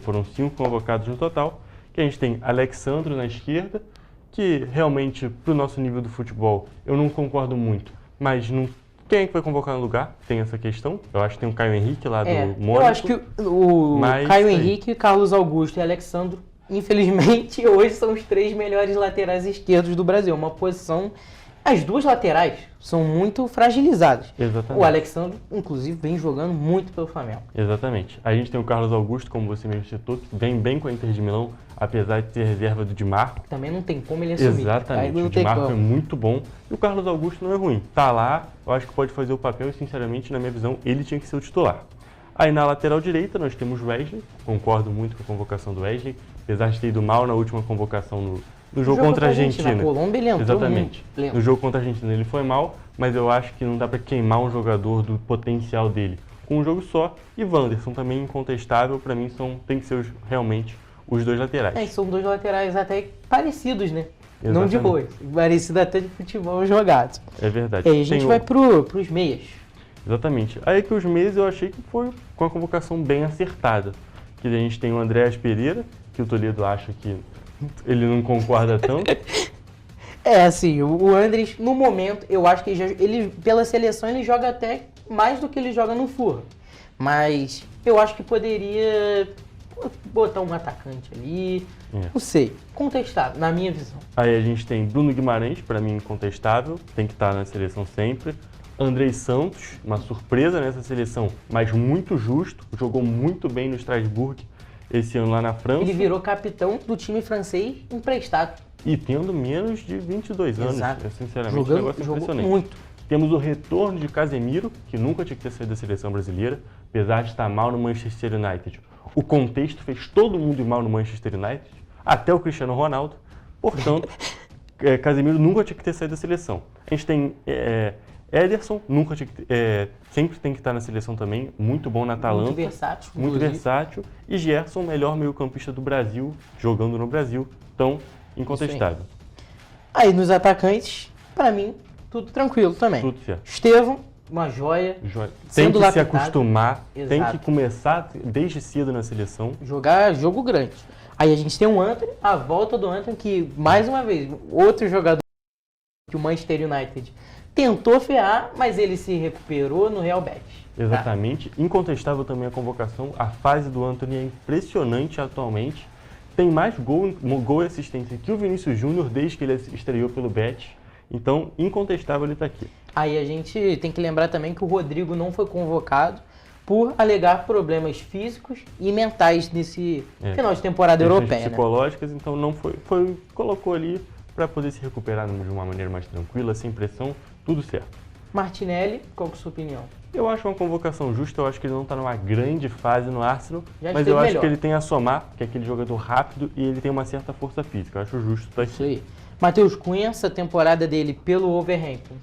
Foram 5 convocados no total. Que a gente tem Alexandro na esquerda, que realmente, para o nosso nível do futebol, eu não concordo muito. Mas não... quem é que vai convocar no lugar? Tem essa questão. Eu acho que tem o Caio Henrique lá do Mônaco.
Eu acho que o Caio Henrique, Carlos Augusto e Alexandro, infelizmente, hoje são os 3 melhores laterais esquerdos do Brasil. Uma posição... As 2 laterais são muito fragilizadas.
Exatamente.
O Alexandre, inclusive, vem jogando muito pelo Flamengo.
Exatamente. A gente tem o Carlos Augusto, como você mesmo citou, que vem bem com a Inter de Milão, apesar de ser reserva do Di Marco.
Também não tem como ele assumir.
Exatamente. O Di Marco é muito bom e o Carlos Augusto não é ruim. Tá lá, eu acho que pode fazer o papel e, sinceramente, na minha visão, ele tinha que ser o titular. Aí na lateral direita nós temos o Wesley, concordo muito com a convocação do Wesley, apesar de ter ido mal na última convocação no jogo contra a Argentina.
Na Colômbia ele entrou
Exatamente.
Muito.
No jogo contra a Argentina ele foi mal, mas eu acho que não dá para queimar um jogador do potencial dele com um jogo só. E Wanderson também incontestável, para mim tem que ser realmente os 2 laterais.
São 2 laterais até parecidos, né?
Exatamente.
Não de boa, parecido até de futebol jogado.
É verdade.
E aí a gente vai pros meias.
Exatamente. Aí que os meias eu achei que foi com a convocação bem acertada. Que a gente tem o Andréas Pereira, que o Toledo acha que ele não concorda tanto.
Assim, o Andrés, no momento, eu acho que ele pela seleção, ele joga até mais do que ele joga no Furra. Mas eu acho que poderia botar um atacante ali, não sei, contestável, na minha visão.
Aí a gente tem Bruno Guimarães, para mim incontestável, tem que estar na seleção sempre. Andrei Santos, uma surpresa nessa seleção, mas muito justo, jogou muito bem no Strasbourg esse ano lá na França.
Ele virou capitão do time francês emprestado.
E tendo menos de 22 anos.
Exato.
Sinceramente, um negócio impressionante.
Muito.
Temos o retorno de Casemiro, que nunca tinha que ter saído da seleção brasileira, apesar de estar mal no Manchester United. O contexto fez todo mundo ir mal no Manchester United, até o Cristiano Ronaldo. Portanto, Casemiro nunca tinha que ter saído da seleção. A gente tem Ederson, sempre tem que estar na seleção também, muito bom na Atalanta.
Muito versátil.
Muito versátil. E Gerson, melhor meio-campista do Brasil, jogando no Brasil, então incontestável.
Aí nos atacantes, para mim, tudo tranquilo também.
Tudo certo.
Estevão, uma joia.
Tem que
lapidado.
se acostumar,
Exato.
tem que começar desde cedo na seleção.
Jogar jogo grande. Aí a gente tem o Antony, a volta do Antony, que, mais uma vez, outro jogador que o Manchester United tentou ferrar, mas ele se recuperou no Real Betis.
Exatamente. Incontestável também a convocação. A fase do Antony é impressionante atualmente. Tem mais gol e assistência que o Vinícius Júnior desde que ele estreou pelo Betis. Então, incontestável ele está aqui.
Aí a gente tem que lembrar também que o Rodrigo não foi convocado por alegar problemas físicos e mentais nesse final de temporada europeia.
Psicológicas, né? Então não foi, colocou ali para poder se recuperar de uma maneira mais tranquila, sem pressão, tudo certo.
Martinelli, qual que é a sua opinião?
Eu acho uma convocação justa, eu acho que ele não está numa grande fase no Arsenal, mas eu acho que ele tem a somar, que é aquele jogador rápido e ele tem uma certa força física. Eu acho justo estar aqui.
Isso aí. Matheus Cunha, essa temporada dele pelo Wolverhampton,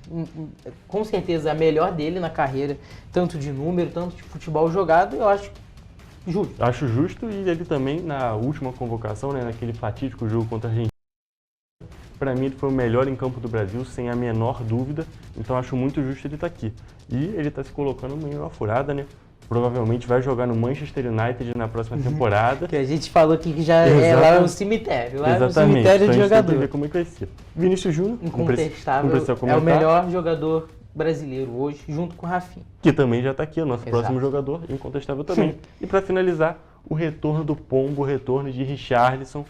com certeza a melhor dele na carreira, tanto de número, tanto de futebol jogado, eu acho justo.
Acho justo e ele também, na última convocação, né, naquele fatídico jogo contra a Argentina, para mim ele foi o melhor em campo do Brasil, sem a menor dúvida, então acho muito justo ele estar aqui. E ele está se colocando meio uma furada, né? Provavelmente vai jogar no Manchester United na próxima temporada.
Que a gente falou que já é lá no cemitério, lá no cemitério de jogador.
Tem que ver como é que vai ser. Vinícius Júnior,
incontestável, é o melhor jogador brasileiro hoje, junto com o Rafinha.
Que também já está aqui, o nosso próximo jogador, incontestável também. E para finalizar, o retorno do Pombo, o retorno de Richarlison.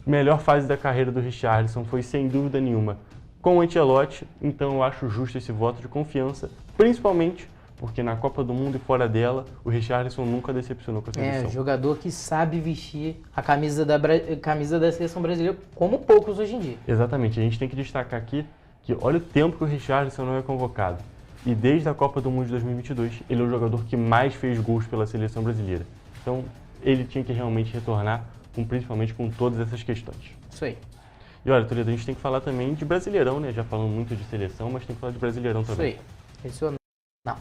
Melhor fase da carreira do Richarlison foi, sem dúvida nenhuma, com o Ancelotti. Então eu acho justo esse voto de confiança, principalmente porque na Copa do Mundo e fora dela, o Richarlison nunca decepcionou com a seleção.
É, jogador que sabe vestir a camisa da seleção brasileira como poucos hoje em dia.
Exatamente, a gente tem que destacar aqui que olha o tempo que o Richarlison não é convocado. E desde a Copa do Mundo de 2022, ele é o jogador que mais fez gols pela seleção brasileira. Então, ele tinha que realmente retornar, principalmente com todas essas questões.
Isso aí.
E olha, Toledo, a gente tem que falar também de Brasileirão, né? Já falando muito de seleção, mas tem que falar de Brasileirão também.
Isso aí. Não.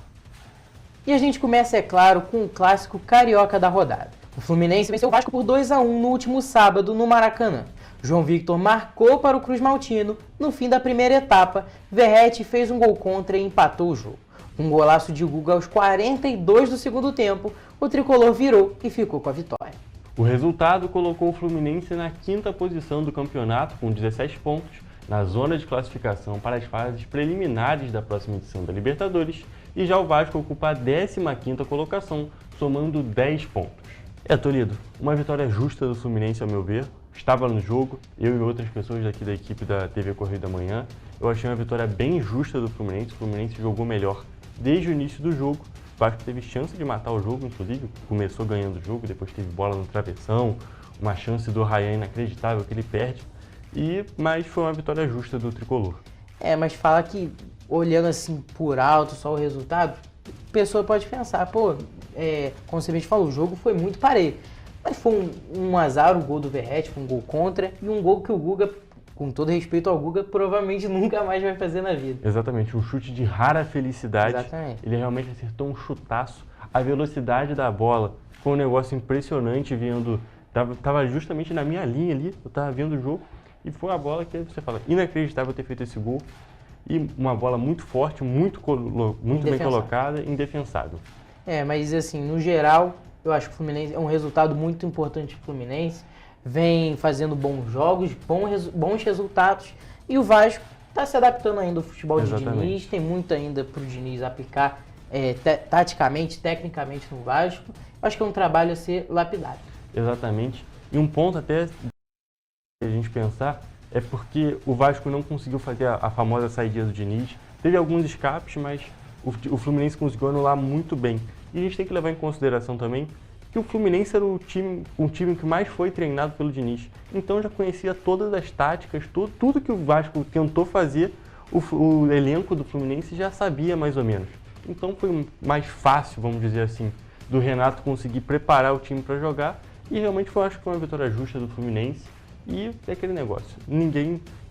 E a gente começa, é claro, com o clássico carioca da rodada. O Fluminense venceu o Vasco por 2-1 no último sábado no Maracanã. João Victor marcou para o Cruz Maltino. No fim da primeira etapa, Verratti fez um gol contra e empatou o jogo. Um golaço de Guga aos 42 do segundo tempo, o tricolor virou e ficou com a vitória.
O resultado colocou o Fluminense na 5ª posição do campeonato, com 17 pontos, na zona de classificação para as fases preliminares da próxima edição da Libertadores, e já o Vasco ocupa a 15ª colocação, somando 10 pontos. Toledo, uma vitória justa do Fluminense, ao meu ver. Estava no jogo, eu e outras pessoas daqui da equipe da TV Correio da Manhã. Eu achei uma vitória bem justa do Fluminense. O Fluminense jogou melhor desde o início do jogo. O Vasco teve chance de matar o jogo, inclusive. Começou ganhando o jogo, depois teve bola no travessão, uma chance do Ryan inacreditável que ele perde. Mas foi uma vitória justa do tricolor.
Mas fala que, olhando assim por alto só o resultado, a pessoa pode pensar, como você mesmo falou, o jogo foi muito parelho. Mas foi um azar o gol do Verratti, foi um gol contra e um gol que o Guga, com todo respeito ao Guga, provavelmente nunca mais vai fazer na vida.
Exatamente, um chute de rara felicidade.
Exatamente.
Ele realmente acertou um chutaço. A velocidade da bola foi um negócio impressionante, tava justamente na minha linha ali, eu tava vendo o jogo e foi a bola que você fala, inacreditável ter feito esse gol. E uma bola muito forte, muito bem colocada, indefensável.
Mas assim, no geral, eu acho que o Fluminense é um resultado muito importante para o Fluminense. Vem fazendo bons jogos, bons resultados. E o Vasco está se adaptando ainda ao futebol de Diniz. Tem muito ainda para o Diniz aplicar taticamente, tecnicamente no Vasco. Eu acho que é um trabalho a ser lapidado.
Exatamente. E um ponto até a gente pensar é porque o Vasco não conseguiu fazer a famosa saída do Diniz. Teve alguns escapes, mas o Fluminense conseguiu anular muito bem. E a gente tem que levar em consideração também que o Fluminense era o time que mais foi treinado pelo Diniz. Então já conhecia todas as táticas, tudo que o Vasco tentou fazer, o elenco do Fluminense já sabia mais ou menos. Então foi mais fácil, vamos dizer assim, do Renato conseguir preparar o time para jogar. E realmente eu acho que foi uma vitória justa do Fluminense. E é aquele negócio,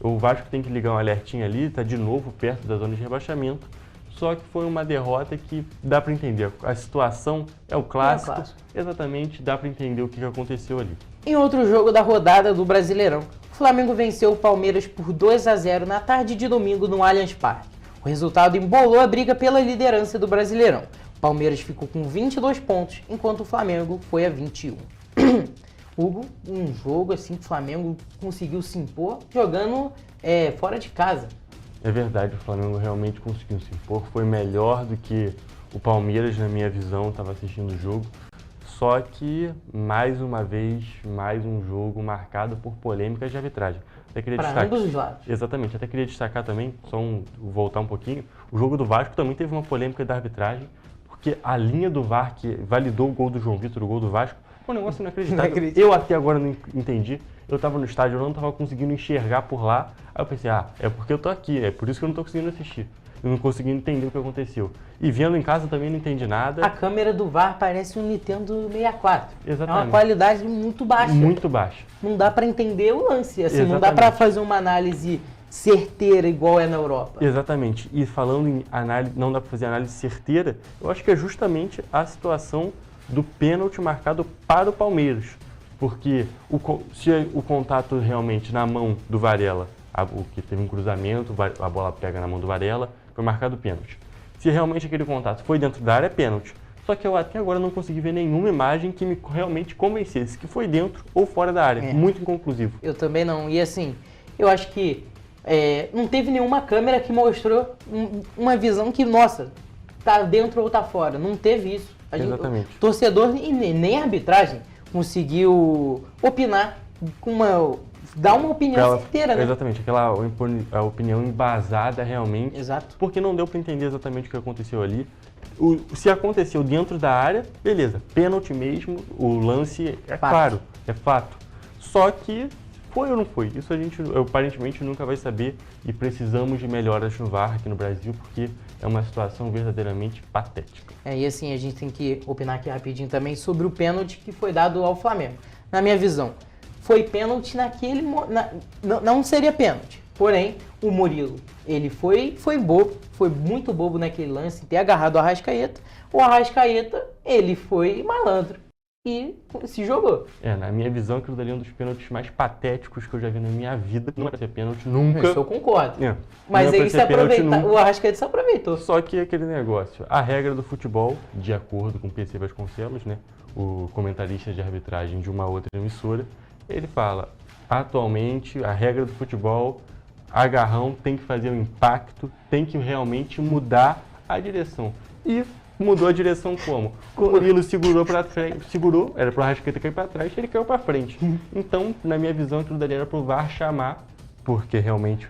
o Vasco tem que ligar um alertinho ali, está de novo perto da zona de rebaixamento. Só que foi uma derrota que dá para entender. A situação é o clássico. Exatamente, dá para entender o que aconteceu ali.
Em outro jogo da rodada do Brasileirão, o Flamengo venceu o Palmeiras por 2-0 na tarde de domingo no Allianz Parque. O resultado embolou a briga pela liderança do Brasileirão. O Palmeiras ficou com 22 pontos, enquanto o Flamengo foi a 21. Hugo, um jogo assim que o Flamengo conseguiu se impor jogando fora de casa.
É verdade, o Flamengo realmente conseguiu se impor, foi melhor do que o Palmeiras, na minha visão, estava assistindo o jogo. Só que, mais uma vez, mais um jogo marcado por polêmicas de arbitragem.
Para ambos os lados.
Exatamente, até queria destacar também, voltar um pouquinho, o jogo do Vasco também teve uma polêmica da arbitragem, porque a linha do VAR que validou o gol do João Vitor, o gol do Vasco, foi um negócio inacreditável. Eu até agora não entendi. Eu estava no estádio, eu não estava conseguindo enxergar por lá. Aí eu pensei, é porque eu tô aqui, é por isso que eu não estou conseguindo assistir. Eu não consegui entender o que aconteceu. E vendo em casa também não entendi nada.
A câmera do VAR parece um Nintendo 64.
Exatamente.
É uma qualidade muito baixa.
Muito baixa.
Não dá para entender o lance, assim, não dá para fazer uma análise certeira igual é na Europa.
Exatamente. E falando em análise, não dá para fazer análise certeira, eu acho que é justamente a situação do pênalti marcado para o Palmeiras. Porque se o contato realmente na mão do Varela, o que teve um cruzamento, a bola pega na mão do Varela, foi marcado pênalti. Se realmente aquele contato foi dentro da área, é pênalti. Só que eu até agora não consegui ver nenhuma imagem que me realmente convencesse que foi dentro ou fora da área. Muito inconclusivo.
Eu também não. E assim, eu acho que não teve nenhuma câmera que mostrou uma visão que, nossa, tá dentro ou tá fora. Não teve isso.
Exatamente.
O torcedor e nem a arbitragem conseguiu opinar dar uma opinião certeira, né?
Exatamente, a opinião embasada realmente.
Exato.
Porque não deu para entender exatamente o que aconteceu ali. Se aconteceu dentro da área, beleza, pênalti mesmo, o lance é claro, é fato. Só que foi ou não foi? Isso a gente aparentemente nunca vai saber e precisamos de melhoras no VAR aqui no Brasil, porque é uma situação verdadeiramente patética.
E assim, a gente tem que opinar aqui rapidinho também sobre o pênalti que foi dado ao Flamengo. Na minha visão, foi pênalti naquele... não seria pênalti. Porém, o Murilo, ele foi bobo, foi muito bobo naquele lance, ter agarrado o Arrascaeta. O Arrascaeta, ele foi malandro e se jogou.
Na minha visão, aquilo dali é um dos pênaltis mais patéticos que eu já vi na minha vida. Não é pra ser pênalti nunca.
Isso eu concordo.
Não
Mas
é
ele se aproveitou, o Arrascaeta se aproveitou.
Só que aquele negócio, a regra do futebol, de acordo com o PC Vasconcelos, né, o comentarista de arbitragem de uma outra emissora, ele fala, atualmente, a regra do futebol, agarrão tem que fazer um impacto, tem que realmente mudar a direção. E mudou a direção como? O Murilo segurou para frente, era pro Arrascaeta cair para trás, ele caiu para frente. Então, na minha visão, aquilo dali era pro VAR chamar, porque realmente,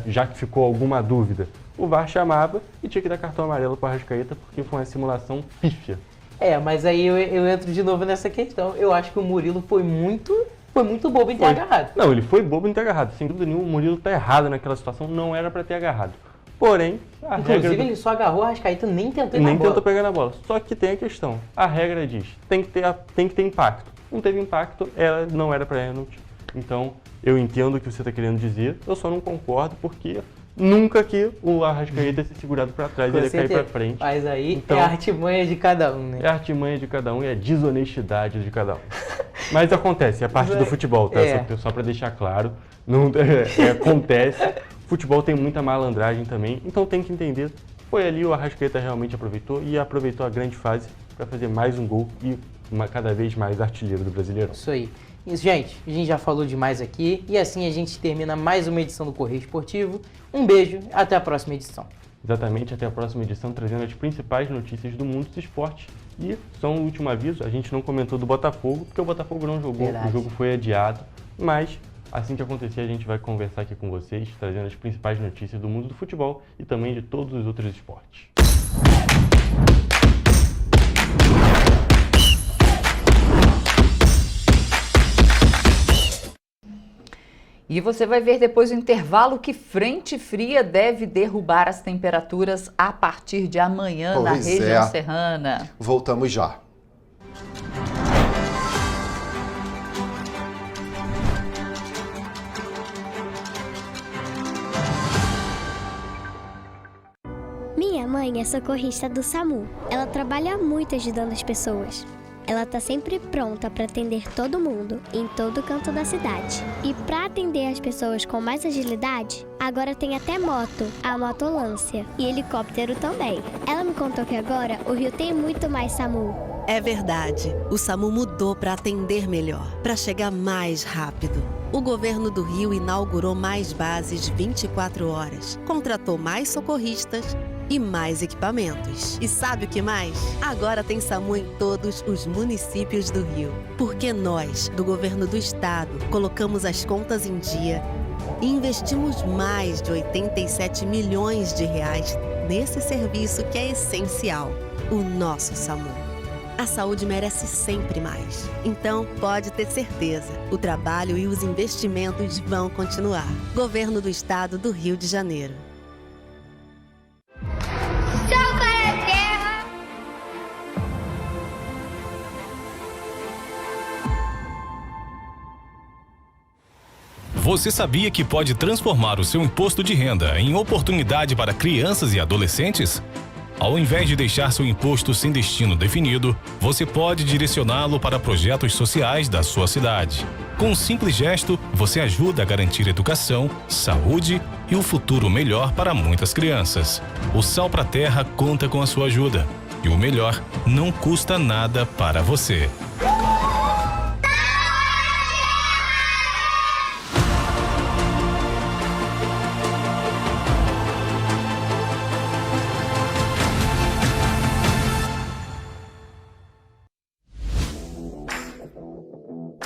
já que ficou alguma dúvida, o VAR chamava e tinha que dar cartão amarelo pro Arrascaeta, porque foi uma simulação pífia.
Mas aí eu entro de novo nessa questão. Eu acho que o Murilo foi muito bobo em ter agarrado.
Não, ele foi bobo em ter agarrado. Sem dúvida nenhuma, o Murilo tá errado naquela situação, não era para ter agarrado. Porém,
inclusive, ele só agarrou a Arrascaeta, nem tentou
pegar na bola. Só que tem a questão. A regra diz, tem que ter impacto. Não teve impacto, não era pênalti. Então, eu entendo o que você está querendo dizer, eu só não concordo porque nunca que o Arrascaeta ia ser segurado para trás e ele ia cair para frente.
Mas aí então, é a artimanha de cada um, né?
É a artimanha de cada um e a desonestidade de cada um. Mas acontece, é parte do futebol, tá? Só para deixar claro, acontece. Futebol tem muita malandragem também, então tem que entender. Foi ali o Arrascaeta realmente aproveitou a grande fase para fazer mais um gol e cada vez mais artilheiro do Brasileirão.
Isso aí. Gente, a gente já falou demais aqui e assim a gente termina mais uma edição do Correio Esportivo. Um beijo, até a próxima edição.
Exatamente, até a próxima edição, trazendo as principais notícias do mundo do esporte. E só um último aviso, a gente não comentou do Botafogo, porque o Botafogo não jogou, o jogo foi adiado, mas assim que acontecer a gente vai conversar aqui com vocês, trazendo as principais notícias do mundo do futebol e também de todos os outros esportes.
E você vai ver depois do intervalo que frente fria deve derrubar as temperaturas a partir de amanhã na região serrana.
Voltamos já.
Minha mãe é socorrista do SAMU. Ela trabalha muito ajudando as pessoas. Ela tá sempre pronta para atender todo mundo, em todo canto da cidade. E para atender as pessoas com mais agilidade, agora tem até moto, a motolância, e helicóptero também. Ela me contou que agora o Rio tem muito mais SAMU.
É verdade, o SAMU mudou para atender melhor, para chegar mais rápido. O governo do Rio inaugurou mais bases 24 horas, contratou mais socorristas e mais equipamentos. E sabe o que mais? Agora tem SAMU em todos os municípios do Rio. Porque nós, do governo do estado, colocamos as contas em dia e investimos mais de 87 milhões de reais nesse serviço que é essencial, o nosso SAMU. A saúde merece sempre mais. Então, pode ter certeza, o trabalho e os investimentos vão continuar. Governo do Estado do Rio de Janeiro.
Você sabia que pode transformar o seu imposto de renda em oportunidade para crianças e adolescentes? Ao invés de deixar seu imposto sem destino definido, você pode direcioná-lo para projetos sociais da sua cidade. Com um simples gesto, você ajuda a garantir educação, saúde e um futuro melhor para muitas crianças. O Sal pra Terra conta com a sua ajuda. E o melhor, não custa nada para você.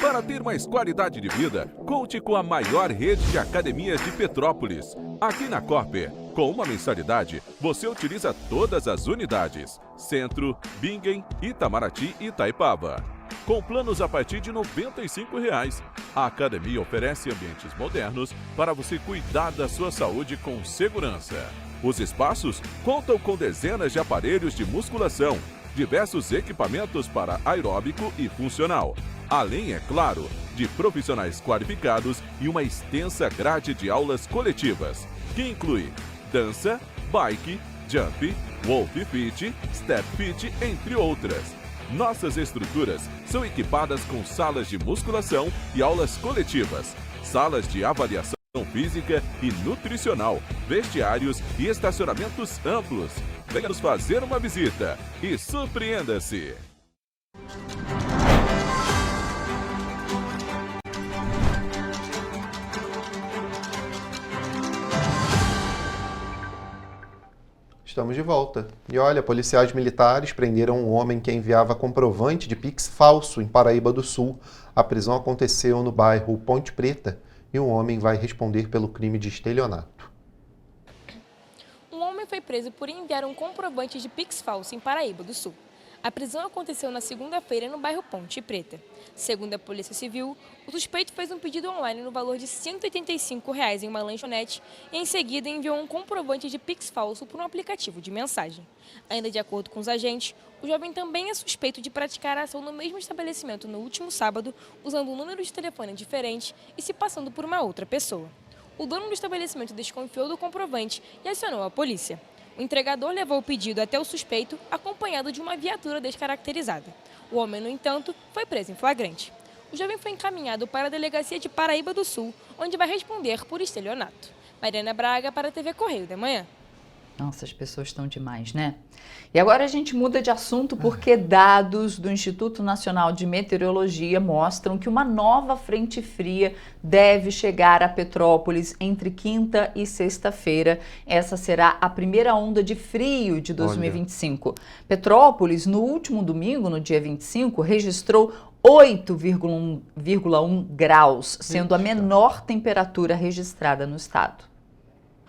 Para ter mais qualidade de vida, conte com a maior rede de academias de Petrópolis. Aqui na Corper, com uma mensalidade, você utiliza todas as unidades: Centro, Bingen, Itamaraty e Itaipava. com planos a partir de R$ 95,00. A academia oferece ambientes modernos para você cuidar da sua saúde com segurança. Os espaços contam com dezenas de aparelhos de musculação, diversos equipamentos para aeróbico e funcional, além, é claro, de profissionais qualificados e uma extensa grade de aulas coletivas, que inclui dança, bike, jump, wolf fit, step fit, entre outras. Nossas estruturas são equipadas com salas de musculação e aulas coletivas, salas de avaliação física e nutricional, vestiários e estacionamentos amplos. Venha nos fazer uma visita e surpreenda-se!
Estamos de volta. E olha, policiais militares prenderam um homem que enviava comprovante de Pix falso em Paraíba do Sul. A prisão aconteceu no bairro Ponte Preta e o homem vai responder pelo crime de estelionato.
Um homem foi preso por enviar um comprovante de Pix falso em Paraíba do Sul. A prisão aconteceu na segunda-feira no bairro Ponte Preta. Segundo a Polícia Civil, o suspeito fez um pedido online no valor de R$ 185 em uma lanchonete e, em seguida, enviou um comprovante de Pix falso por um aplicativo de mensagem. Ainda de acordo com os agentes, o jovem também é suspeito de praticar a ação no mesmo estabelecimento no último sábado, usando um número de telefone diferente e se passando por uma outra pessoa. O dono do estabelecimento desconfiou do comprovante e acionou a polícia. O entregador levou o pedido até o suspeito, acompanhado de uma viatura descaracterizada. O homem, no entanto, foi preso em flagrante. O jovem foi encaminhado para a delegacia de Paraíba do Sul, onde vai responder por estelionato. Mariana Braga para a TV Correio da Manhã.
Nossa, as pessoas estão demais, né? E agora a gente muda de assunto porque dados do Instituto Nacional de Meteorologia mostram que uma nova frente fria deve chegar a Petrópolis entre quinta e sexta-feira. Essa será a primeira onda de frio de 2025. Petrópolis, no último domingo, no dia 25, registrou 8,1 graus, sendo a menor temperatura registrada no estado.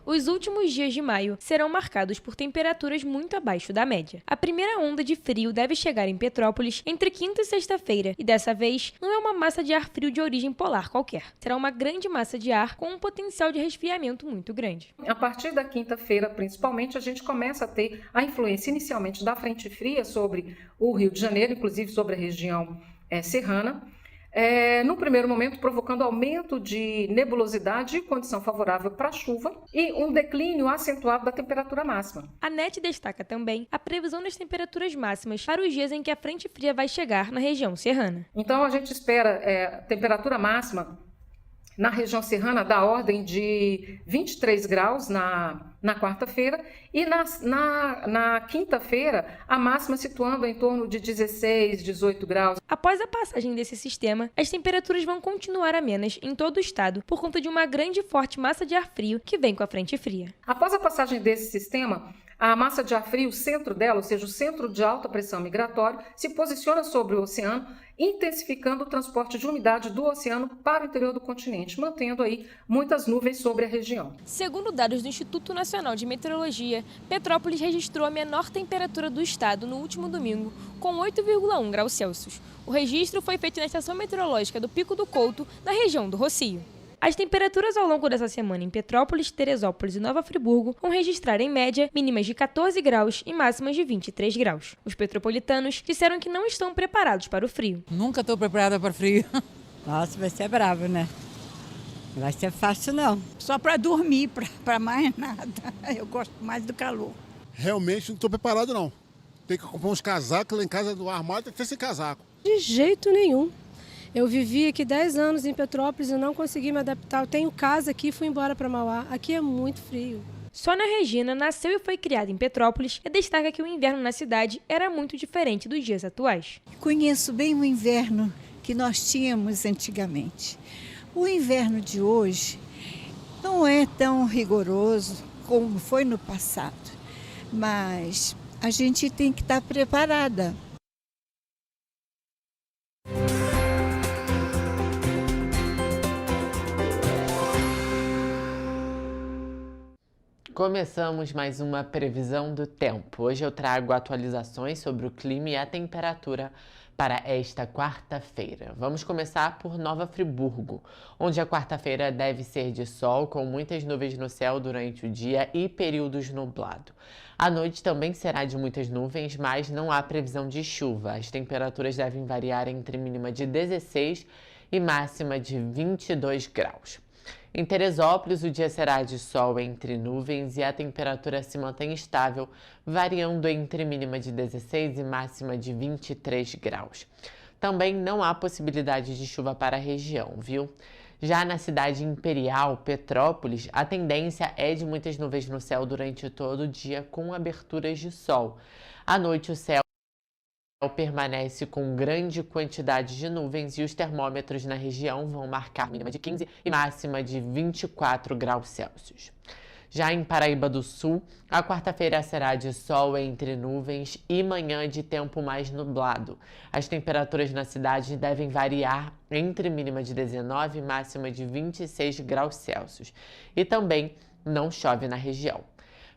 Os últimos dias de maio serão marcados por temperaturas muito abaixo da média. A primeira onda de frio deve chegar em Petrópolis entre quinta e sexta-feira, e dessa vez não é uma massa de ar frio de origem polar qualquer. Será uma grande massa de ar com um potencial de resfriamento muito grande.
A partir da quinta-feira, principalmente, a gente começa a ter a influência inicialmente da frente fria sobre o Rio de Janeiro, inclusive sobre a região serrana. No primeiro momento, provocando aumento de nebulosidade, condição favorável para chuva e um declínio acentuado da temperatura máxima.
A NET destaca também a previsão das temperaturas máximas para os dias em que a frente fria vai chegar na região serrana.
Então, a gente espera temperatura máxima na região serrana da ordem de 23 graus na quarta-feira e na quinta-feira a máxima situando em torno de 16, 18 graus.
Após a passagem desse sistema, as temperaturas vão continuar amenas em todo o estado por conta de uma grande e forte massa de ar frio que vem com a frente fria.
Após a passagem desse sistema, a massa de ar frio, o centro dela, ou seja, o centro de alta pressão migratório, se posiciona sobre o oceano, intensificando o transporte de umidade do oceano para o interior do continente, mantendo aí muitas nuvens sobre a região.
Segundo dados do Instituto Nacional de Meteorologia, Petrópolis registrou a menor temperatura do estado no último domingo, com 8,1 graus Celsius. O registro foi feito na estação meteorológica do Pico do Couto, na região do Rocio. As temperaturas ao longo dessa semana em Petrópolis, Teresópolis e Nova Friburgo vão registrar, em média, mínimas de 14 graus e máximas de 23 graus. Os petropolitanos disseram que não estão preparados para o frio.
Nunca estou preparada para o frio. Nossa, vai ser bravo, né? Não vai ser fácil, não. Só para dormir, para mais nada. Eu gosto mais do calor.
Realmente não estou preparado, não. Tem que comprar uns casacos lá em casa do armário, tem que ter esse casaco.
De jeito nenhum. Eu vivi aqui 10 anos em Petrópolis e não consegui me adaptar. Eu tenho casa aqui e fui embora para Mauá. Aqui é muito frio.
Sônia Regina nasceu e foi criada em Petrópolis e destaca que o inverno na cidade era muito diferente dos dias atuais.
Conheço bem o inverno que nós tínhamos antigamente. O inverno de hoje não é tão rigoroso como foi no passado, mas a gente tem que estar preparada.
Começamos mais uma previsão do tempo. Hoje eu trago atualizações sobre o clima e a temperatura
para esta quarta-feira. Vamos começar por Nova Friburgo, onde a quarta-feira deve ser de sol, com muitas nuvens no céu durante o dia e períodos nublado. A noite também será de muitas nuvens, mas não há previsão de chuva. As temperaturas devem variar entre mínima de 16 e máxima de 22 graus. Em Teresópolis, o dia será de sol entre nuvens e a temperatura se mantém estável, variando entre mínima de 16 e máxima de 23 graus. Também não há possibilidade de chuva para a região, viu? Já na cidade imperial, Petrópolis, a tendência é de muitas nuvens no céu durante todo o dia, com aberturas de sol. À noite, o céu permanece com grande quantidade de nuvens e os termômetros na região vão marcar mínima de 15 e máxima de 24 graus Celsius. Já em Paraíba do Sul, a quarta-feira será de sol entre nuvens e manhã de tempo mais nublado. As temperaturas na cidade devem variar entre mínima de 19 e máxima de 26 graus Celsius. E também não chove na região.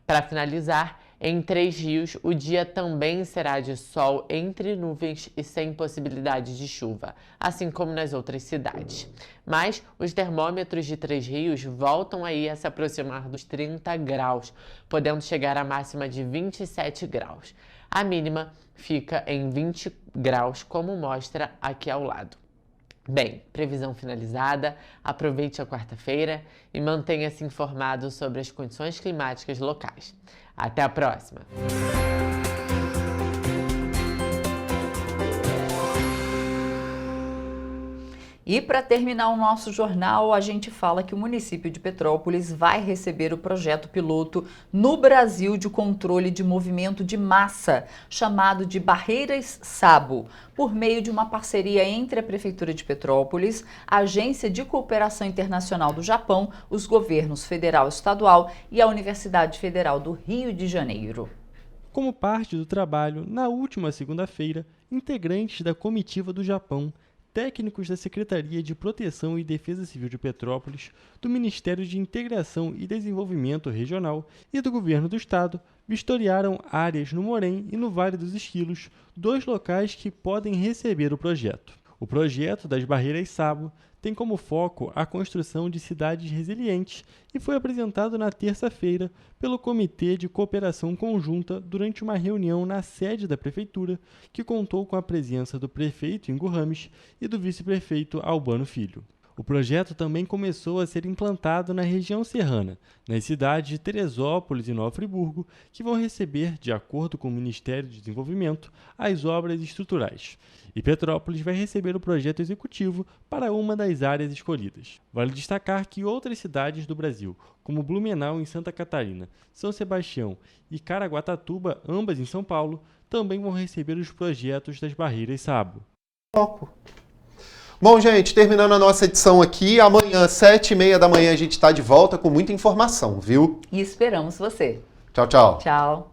Para finalizar, em Três Rios, o dia também será de sol entre nuvens e sem possibilidade de chuva, assim como nas outras cidades. Mas os termômetros de Três Rios voltam aí a se aproximar dos 30 graus, podendo chegar à máxima de 27 graus. A mínima fica em 20 graus, como mostra aqui ao lado. Bem, previsão finalizada, aproveite a quarta-feira e mantenha-se informado sobre as condições climáticas locais. Até a próxima!
E para terminar o nosso jornal, a gente fala que o município de Petrópolis vai receber o projeto piloto no Brasil de controle de movimento de massa, chamado de Barreiras SABO, por meio de uma parceria entre a Prefeitura de Petrópolis, a Agência de Cooperação Internacional do Japão, os governos federal e estadual e a Universidade Federal do Rio de Janeiro.
Como parte do trabalho, na última segunda-feira, integrantes da comitiva do Japão, técnicos da Secretaria de Proteção e Defesa Civil de Petrópolis, do Ministério de Integração e Desenvolvimento Regional e do Governo do Estado vistoriaram áreas no Morém e no Vale dos Esquilos, 2 locais que podem receber o projeto. O projeto das Barreiras SABO tem como foco a construção de cidades resilientes e foi apresentado na terça-feira pelo Comitê de Cooperação Conjunta durante uma reunião na sede da Prefeitura, que contou com a presença do prefeito Ingo Rames e do vice-prefeito Albano Filho. O projeto também começou a ser implantado na região serrana, nas cidades de Teresópolis e Nova Friburgo, que vão receber, de acordo com o Ministério de Desenvolvimento, as obras estruturais. E Petrópolis vai receber o projeto executivo para uma das áreas escolhidas. Vale destacar que outras cidades do Brasil, como Blumenau em Santa Catarina, São Sebastião e Caraguatatuba, ambas em São Paulo, também vão receber os projetos das Barreiras SABO.
Bom, gente, terminando a nossa edição aqui, amanhã, 7h30 da manhã, a gente está de volta com muita informação, viu?
E esperamos você.
Tchau, tchau.
Tchau.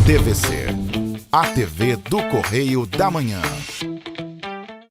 TVC, a TV do Correio da Manhã.